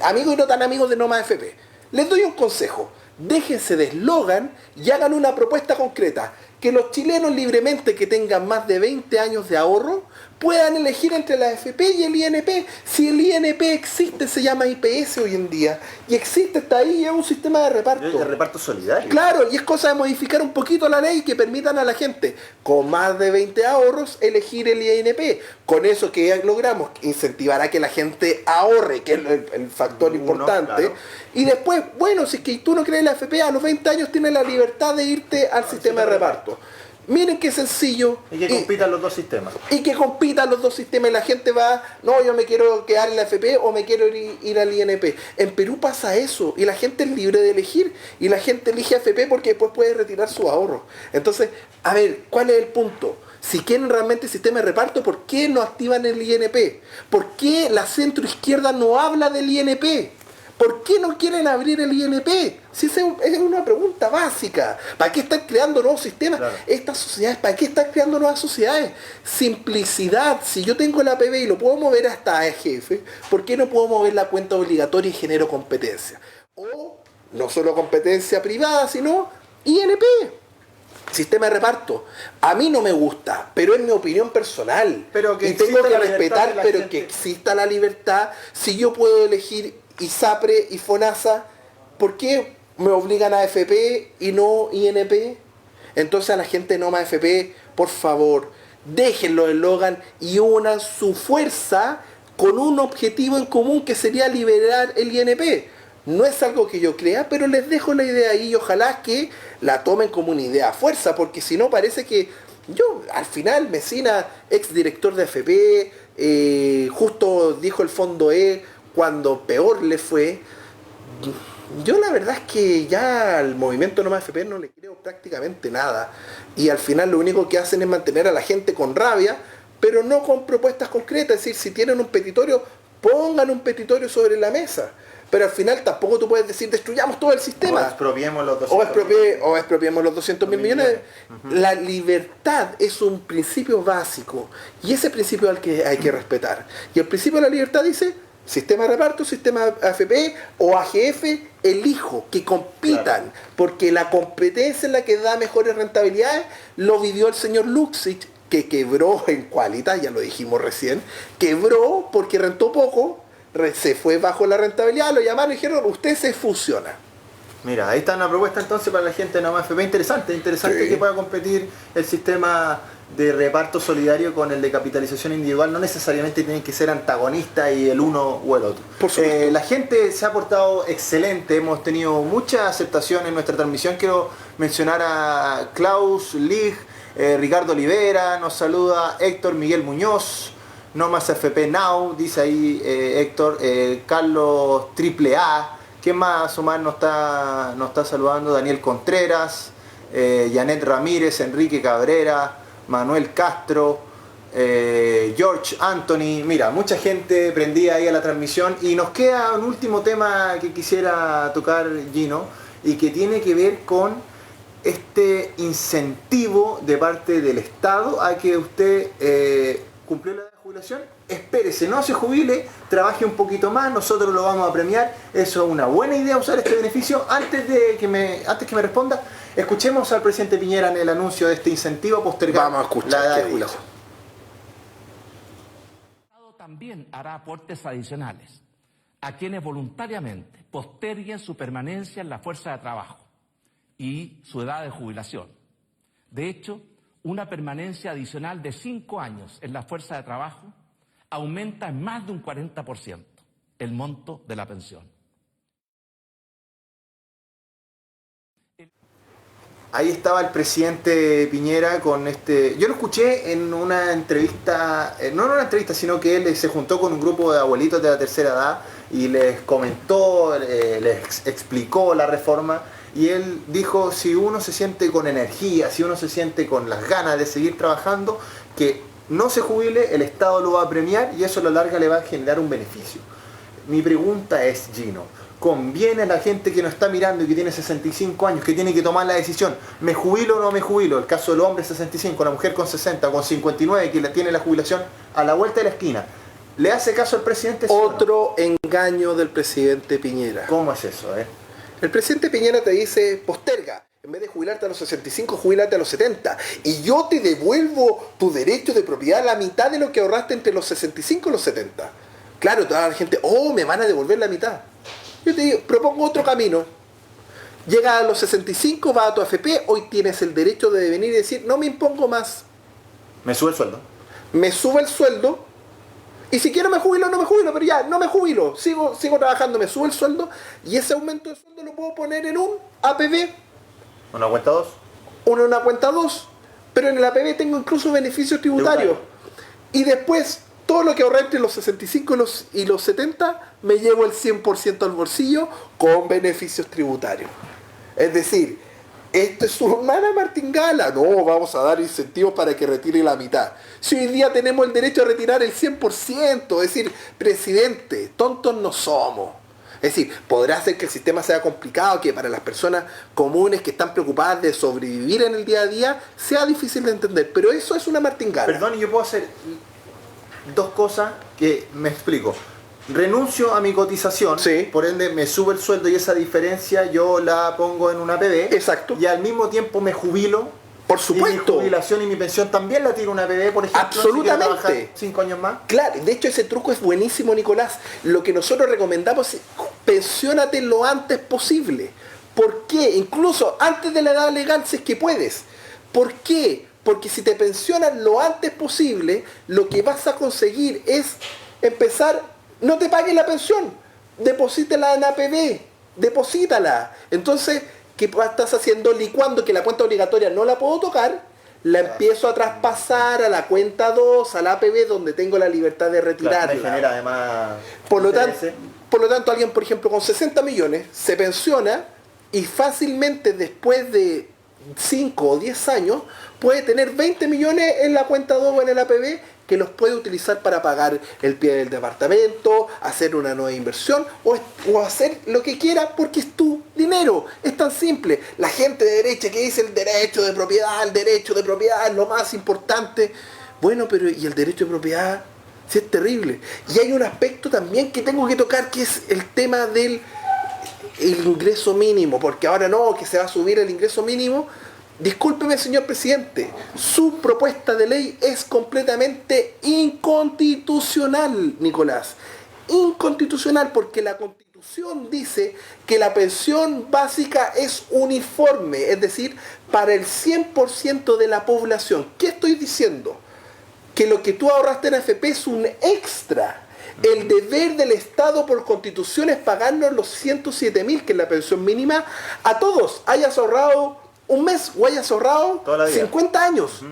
amigos y no tan amigos de Noma AFP. Les doy un consejo. Déjense de eslogan y hagan una propuesta concreta. Que los chilenos libremente que tengan más de 20 años de ahorro puedan elegir entre la AFP y el INP. Si el INP existe, se llama IPS hoy en día. Y existe, está ahí, es un sistema de reparto. De reparto solidario. Claro, y es cosa de modificar un poquito la ley que permitan a la gente con más de 20 ahorros elegir el INP. Con eso que logramos, incentivar a que la gente ahorre, que es el factor importante. Claro. Y después, bueno, si es que tú no crees en la AFP, a los 20 años tienes la libertad de irte al sistema de reparto. Miren qué sencillo. Y que compitan los dos sistemas. Y que compitan los dos sistemas y la gente va, no, yo me quiero quedar en la AFP o me quiero ir al INP. En Perú pasa eso y la gente es libre de elegir y la gente elige AFP porque después puede retirar su ahorro. Entonces, a ver, ¿cuál es el punto? Si quieren realmente el sistema de reparto, ¿por qué no activan el INP? ¿Por qué la centroizquierda no habla del INP? ¿Por qué no quieren abrir el INP? Si esa es una pregunta básica. ¿Para qué están creando nuevos sistemas? Claro. Estas sociedades, ¿para qué están creando nuevas sociedades? Simplicidad. Si yo tengo la APB y lo puedo mover hasta AGF, ¿por qué no puedo mover la cuenta obligatoria y genero competencia? O no solo competencia privada, sino INP. Sistema de reparto. A mí no me gusta, pero es mi opinión personal. Pero que y tengo que respetar, pero gente. Que exista la libertad. Si yo puedo elegir ISAPRE y FONASA, ¿por qué me obligan a AFP y no INP? Entonces a la gente de Noma AFP, por favor, déjenlo el eslogan y unan su fuerza con un objetivo en común que sería liberar el INP. No es algo que yo crea, pero les dejo la idea ahí y ojalá que la tomen como una idea a fuerza, porque si no parece que yo, al final, Mesina, exdirector de AFP, justo dijo el Fondo E, cuando peor le fue, yo la verdad es que ya al movimiento Noma AFP no le creo prácticamente nada. Y al final lo único que hacen es mantener a la gente con rabia, pero no con propuestas concretas. Es decir, si tienen un petitorio, pongan un petitorio sobre la mesa. Pero al final tampoco tú puedes decir destruyamos todo el sistema. O expropiemos los 200 millones. La libertad es un principio básico. Y ese principio es el que hay que respetar. Y el principio de la libertad dice, sistema de reparto, sistema AFP o AGF, elijo, que compitan. Claro. Porque la competencia es la que da mejores rentabilidades. Lo vivió el señor Luxich, que quebró en Qualitas, ya lo dijimos recién. Quebró porque rentó poco. Se fue bajo la rentabilidad, lo llamaron y dijeron, usted se fusiona. Mira, ahí está una propuesta entonces para la gente de Noma AFP. Interesante sí. Que pueda competir el sistema de reparto solidario con el de capitalización individual. No necesariamente tienen que ser antagonistas y el uno o el otro. La gente se ha portado excelente, hemos tenido mucha aceptación en nuestra transmisión. Quiero mencionar a Klaus Lig, Ricardo Olivera, nos saluda Héctor Miguel Muñoz, No Más AFP Now, dice ahí Héctor, Carlos AAA, ¿quién más o más nos está saludando? Daniel Contreras, Janet Ramírez, Enrique Cabrera, Manuel Castro, George Anthony, mira, mucha gente prendida ahí a la transmisión. Y nos queda un último tema que quisiera tocar, Gino, y que tiene que ver con este incentivo de parte del Estado a que usted cumplió la edad jubilación jubilación, espérese, no se jubile, trabaje un poquito más, nosotros lo vamos a premiar. Eso es una buena idea, usar este beneficio. Antes que me responda, escuchemos al presidente Piñera en el anuncio de este incentivo a postergar Vamos a escuchar la edad qué de jubilación. El Estado también hará aportes adicionales a quienes voluntariamente posterguen su permanencia en la fuerza de trabajo y su edad de jubilación. De hecho, una permanencia adicional de 5 años en la fuerza de trabajo aumenta en más de un 40% el monto de la pensión. Ahí estaba el presidente Piñera con este... Yo lo escuché en una entrevista, no en una entrevista, sino que él se juntó con un grupo de abuelitos de la tercera edad y les comentó, les explicó la reforma. Y él dijo, si uno se siente con energía, si uno se siente con las ganas de seguir trabajando, que no se jubile, el Estado lo va a premiar y eso a la larga le va a generar un beneficio. Mi pregunta es, Gino, ¿conviene a la gente que nos está mirando y que tiene 65 años, que tiene que tomar la decisión, ¿me jubilo o no me jubilo? El caso del hombre 65, la mujer con 60, con 59, que tiene la jubilación a la vuelta de la esquina. ¿Le hace caso al presidente? Otro engaño del presidente Piñera. ¿Cómo es eso, El presidente Piñera te dice, posterga, en vez de jubilarte a los 65, jubilate a los 70. Y yo te devuelvo tu derecho de propiedad a la mitad de lo que ahorraste entre los 65 y los 70. Claro, toda la gente, me van a devolver la mitad. Yo te digo, propongo otro camino. Llega a los 65, vas a tu AFP, hoy tienes el derecho de venir y decir, no me impongo más. ¿Me sube el sueldo? Me sube el sueldo. Y si quiero me jubilo, no me jubilo, pero ya, no me jubilo. Sigo trabajando, me sube el sueldo. Y ese aumento de sueldo lo puedo poner en un APB. ¿Una cuenta 2? Una cuenta 2. Pero en el APB tengo incluso beneficios tributarios. Y después, todo lo que ahorré entre los 65 y los 70, me llevo el 100% al bolsillo con beneficios tributarios. Es decir, esto es una martingala. No, vamos a dar incentivos para que retire la mitad. Si hoy día tenemos el derecho a retirar el 100%, es decir, presidente, tontos no somos. Es decir, podrá ser que el sistema sea complicado, que para las personas comunes que están preocupadas de sobrevivir en el día a día, sea difícil de entender, pero eso es una martingala. Perdón, yo puedo hacer dos cosas que me explico. Renuncio a mi cotización, sí, por ende me sube el sueldo y esa diferencia yo la pongo en una APB. Exacto. Y al mismo tiempo me jubilo. Por supuesto. Y mi jubilación y mi pensión también la tiro una APB, por ejemplo. Absolutamente. Si quiero 5 años más. Claro, de hecho ese truco es buenísimo, Nicolás. Lo que nosotros recomendamos es pensiónate lo antes posible. ¿Por qué? Incluso antes de la edad legal, si es que puedes. ¿Por qué? Porque si te pensionas lo antes posible, lo que vas a conseguir es empezar, no te paguen la pensión, deposítala en APB, deposítala. Entonces, ¿qué estás haciendo? Licuando que la cuenta obligatoria no la puedo tocar, la empiezo a traspasar a la cuenta 2, a la APB, donde tengo la libertad de retirarla. Claro, me genera además por lo tanto, alguien, por ejemplo, con 60 millones se pensiona y fácilmente después de 5 o 10 años puede tener 20 millones en la cuenta 2 o en el APB que los puede utilizar para pagar el pie del departamento, hacer una nueva inversión o hacer lo que quiera porque es tu dinero. Es tan simple. La gente de derecha que dice el derecho de propiedad es lo más importante. Bueno, pero ¿y el derecho de propiedad? Sí, es terrible. Y hay un aspecto también que tengo que tocar que es el tema del ingreso mínimo, porque ahora no, que se va a subir el ingreso mínimo. Discúlpeme, señor presidente, su propuesta de ley es completamente inconstitucional, Nicolás. Inconstitucional porque la Constitución dice que la pensión básica es uniforme, es decir, para el 100% de la población. ¿Qué estoy diciendo? Que lo que tú ahorraste en AFP es un extra. El deber del Estado por Constitución es pagarnos los 107.000, que es la pensión mínima, a todos, hayas ahorrado un mes o hayas ahorrado 50 años.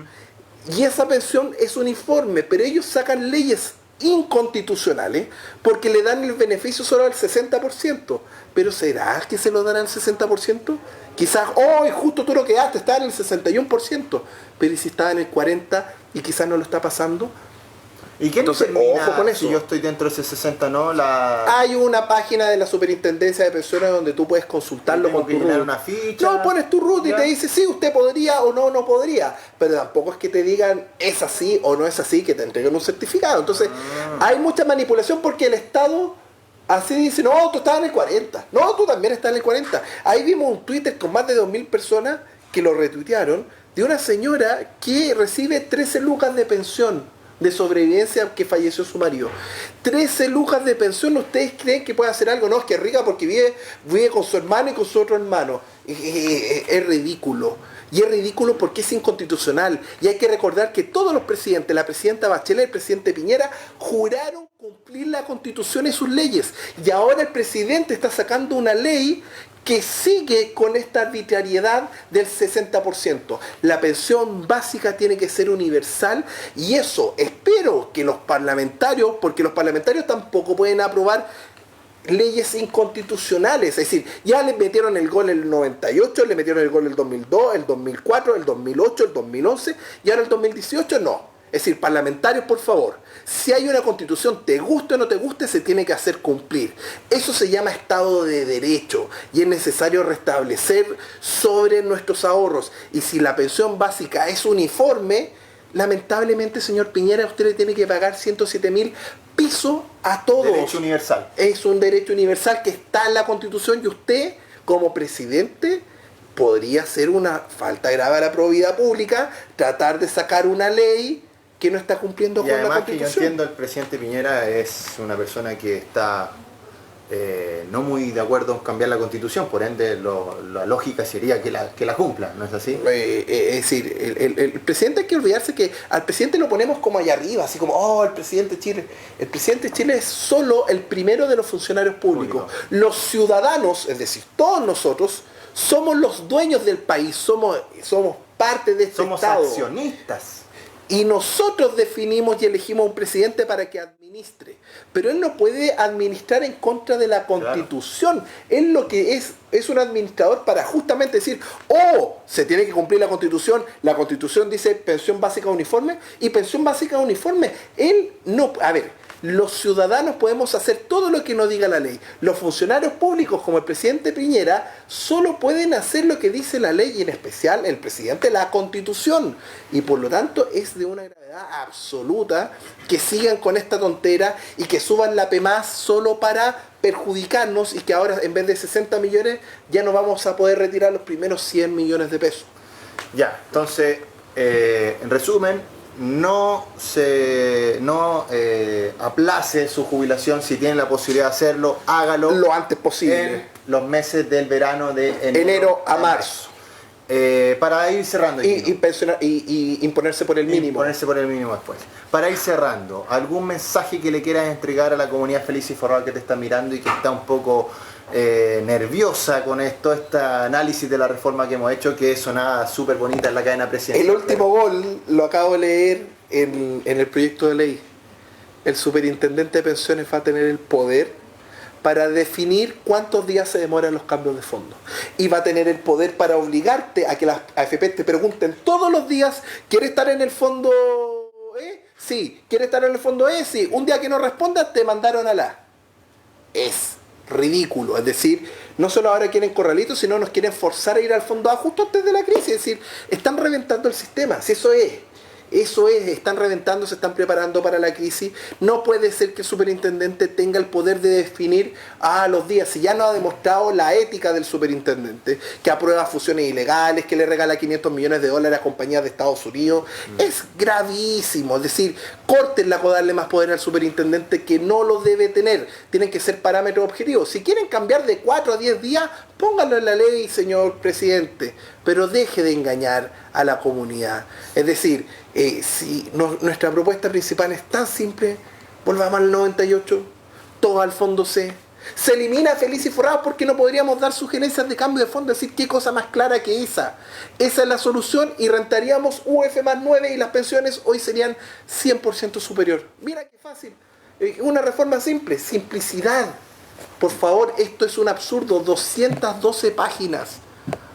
Y esa pensión es uniforme, pero ellos sacan leyes inconstitucionales porque le dan el beneficio solo al 60%. Pero ¿será que se lo dan al 60%? Quizás, hoy justo tú lo quedaste, estaba en el 61%, pero ¿y si estaba en el 40% y quizás no lo está pasando? ¿Y quién Entonces, determina ojo con eso. si yo estoy dentro de ese 60 no? Hay una página de la Superintendencia de Pensiones donde tú puedes consultarlo con tu RUT. Una ficha. No, pones tu RUT y ¿Ya? te dice sí, usted podría o no podría. Pero tampoco es que te digan es así o no es así, que te entreguen un certificado. Entonces, hay mucha manipulación porque el Estado así dice, no, tú estás en el 40. No, tú también estás en el 40. Ahí vimos un Twitter con más de 2.000 personas que lo retuitearon de una señora que recibe 13 lucas de pensión de sobrevivencia que falleció su marido. 13 lucas de pensión, ¿ustedes creen que puede hacer algo? No, es que es rica porque vive con su hermano y con su otro hermano. Es ridículo. Y es ridículo porque es inconstitucional. Y hay que recordar que todos los presidentes, la presidenta Bachelet, el presidente Piñera, juraron cumplir la Constitución y sus leyes. Y ahora el presidente está sacando una ley que sigue con esta arbitrariedad del 60%. La pensión básica tiene que ser universal y eso espero que los parlamentarios, porque los parlamentarios tampoco pueden aprobar leyes inconstitucionales, es decir, ya le metieron el gol el 98, le metieron el gol el 2002, el 2004, el 2008, el 2011 y ahora el 2018 no. Es decir, parlamentarios, por favor, si hay una constitución, te guste o no te guste, se tiene que hacer cumplir. Eso se llama Estado de Derecho y es necesario restablecer sobre nuestros ahorros. Y si la pensión básica es uniforme, lamentablemente, señor Piñera, usted le tiene que pagar 107.000 pesos a todos. Derecho universal. Es un derecho universal que está en la Constitución y usted, como presidente, podría hacer una falta grave a la probidad pública, tratar de sacar una ley que no está cumpliendo con la Constitución. Que yo entiendo, el presidente Piñera es una persona que está no muy de acuerdo en cambiar la Constitución, por ende la lógica sería que la cumpla, ¿no es así? Es decir, el presidente, hay que olvidarse que al presidente lo ponemos como allá arriba, así como, oh, el presidente de Chile. El presidente de Chile es solo el primero de los funcionarios públicos. Los ciudadanos, es decir, todos nosotros, somos los dueños del país, somos parte de este Estado. Somos accionistas. Y nosotros definimos y elegimos un presidente para que administre. Pero él no puede administrar en contra de la Constitución. Claro. Él lo que es un administrador para justamente decir, se tiene que cumplir la Constitución dice pensión básica uniforme, y pensión básica uniforme. Él no, los ciudadanos podemos hacer todo lo que nos diga la ley. Los funcionarios públicos, como el presidente Piñera, solo pueden hacer lo que dice la ley, y en especial el presidente la Constitución. Y por lo tanto es de una gravedad absoluta que sigan con esta tontera y que suban la PMAS solo para perjudicarnos, y que ahora en vez de 60 millones ya no vamos a poder retirar los primeros 100 millones de pesos. Ya, entonces, en resumen, no aplace su jubilación. Si tiene la posibilidad de hacerlo, hágalo lo antes posible, en los meses del verano de enero a marzo, para ir cerrando y imponerse por el mínimo. Imponerse por el mínimo después. Para ir cerrando, ¿algún mensaje que le quieras entregar a la comunidad feliz y forrada que te está mirando y que está un poco nerviosa con este análisis de la reforma que hemos hecho, que sonaba súper bonita en la cadena presidencial? El último gol lo acabo de leer en el proyecto de ley. El superintendente de pensiones va a tener el poder para definir cuántos días se demoran los cambios de fondo. Y va a tener el poder para obligarte a que las AFP te pregunten todos los días, ¿quieres estar en el fondo E? Sí. ¿Quieres estar en el fondo E? Sí. Un día que no respondas, te mandaron a la. Es ridículo. Es decir, no solo ahora quieren corralitos, sino nos quieren forzar a ir al fondo A justo antes de la crisis. Es decir, están reventando el sistema. Si eso es, están reventando, se están preparando para la crisis. No puede ser que el superintendente tenga el poder de definir los días. Si ya no ha demostrado la ética del superintendente, que aprueba fusiones ilegales, que le regala 500 millones de dólares a compañías de Estados Unidos, es gravísimo. Es decir, córtenla con darle más poder al superintendente, que no lo debe tener. Tienen que ser parámetros objetivos. Si quieren cambiar de 4 a 10 días, pónganlo en la ley, señor presidente, pero deje de engañar a la comunidad. Es decir, si nuestra propuesta principal es tan simple, volvamos al 98, todo al fondo C. Se elimina Feliz y Forrado porque no podríamos dar sugerencias de cambio de fondo, decir qué cosa más clara que esa. Esa es la solución, y rentaríamos UF más 9 y las pensiones hoy serían 100% superior. Mira qué fácil. Una reforma simple, simplicidad. Por favor, esto es un absurdo, 212 páginas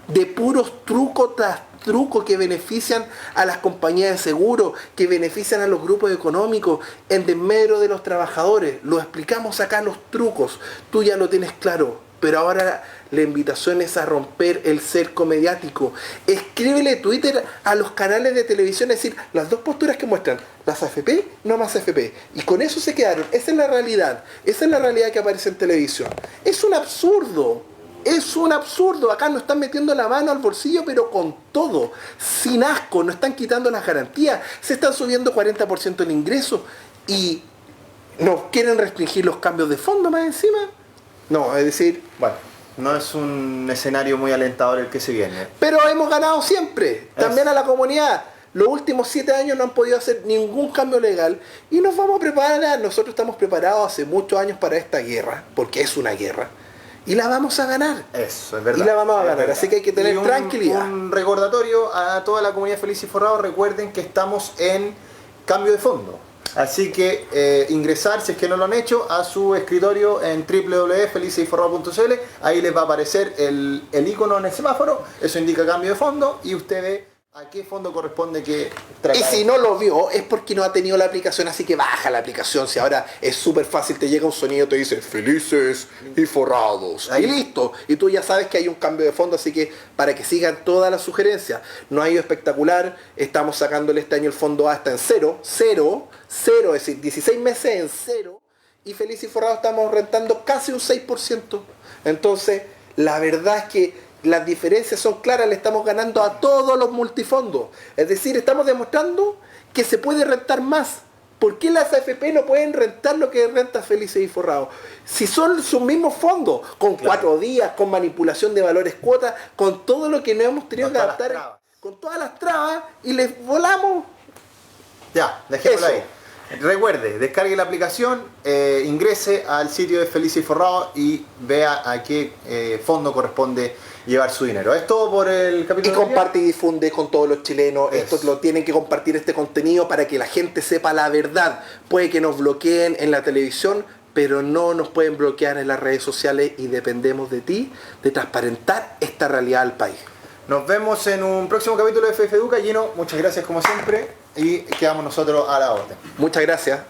de puros trucos tras trucos que benefician a las compañías de seguro, que benefician a los grupos económicos en desmedro de los trabajadores. Lo explicamos acá los trucos, tú ya lo tienes claro, pero ahora la invitación es a romper el cerco mediático. Escríbele Twitter a los canales de televisión, es decir, las dos posturas que muestran, las AFP, no más AFP. Y con eso se quedaron. Esa es la realidad que aparece en televisión. Es un absurdo. Es un absurdo. Acá nos están metiendo la mano al bolsillo, pero con todo. Sin asco, nos están quitando las garantías. Se están subiendo 40% el ingreso. Y nos quieren restringir los cambios de fondo más encima. No, es decir, Bueno, no es un escenario muy alentador el que se viene. pero hemos ganado siempre, también a la comunidad. Los últimos 7 años no han podido hacer ningún cambio legal y nos vamos a preparar. Nosotros estamos preparados hace muchos años para esta guerra, porque es una guerra, y la vamos a ganar. Eso, es verdad. Y la vamos a Es ganar, verdad. así que hay que tener Y tranquilidad. Un recordatorio a toda la comunidad Feliz y Forrado, recuerden que estamos en cambio de fondo. Así que ingresar, si es que no lo han hecho, a su escritorio en www.feliceyforrado.cl. Ahí les va a aparecer el icono en el semáforo. Eso indica cambio de fondo y usted ve a qué fondo corresponde que tratar. Y si no lo vio, es porque no ha tenido la aplicación, así que baja la aplicación. Si ahora es súper fácil, te llega un sonido, te dice felices y forrados. Ahí. Y listo. Y tú ya sabes que hay un cambio de fondo, así que para que sigan todas las sugerencias. No ha ido espectacular. Estamos sacándole este año el fondo A hasta en cero, es decir, 16 meses en cero. Y feliz y forrado estamos rentando casi un 6%. Entonces, la verdad es que las diferencias son claras, le estamos ganando a todos los multifondos. Es decir, estamos demostrando que se puede rentar más. ¿Por qué las AFP no pueden rentar lo que renta Felices y Forrados? Si son sus mismos fondos, con 4 días, con manipulación de valores cuotas, con todo lo que no hemos tenido que adaptar, con todas las trabas, y les volamos. Ya, dejémoslo Eso. ahí. Recuerde, descargue la aplicación, ingrese al sitio de Feliz y Forrado y vea a qué fondo corresponde llevar su dinero. Es todo por el Y capítulo de hoy. comparte y difunde con todos los chilenos. Eso. Estos lo tienen que compartir este contenido para que la gente sepa la verdad. Puede que nos bloqueen en la televisión, pero no nos pueden bloquear en las redes sociales y dependemos de ti, de transparentar esta realidad al país. Nos vemos en un próximo capítulo de FF Educa. Gino, muchas gracias como siempre y quedamos nosotros a la orden. Muchas gracias.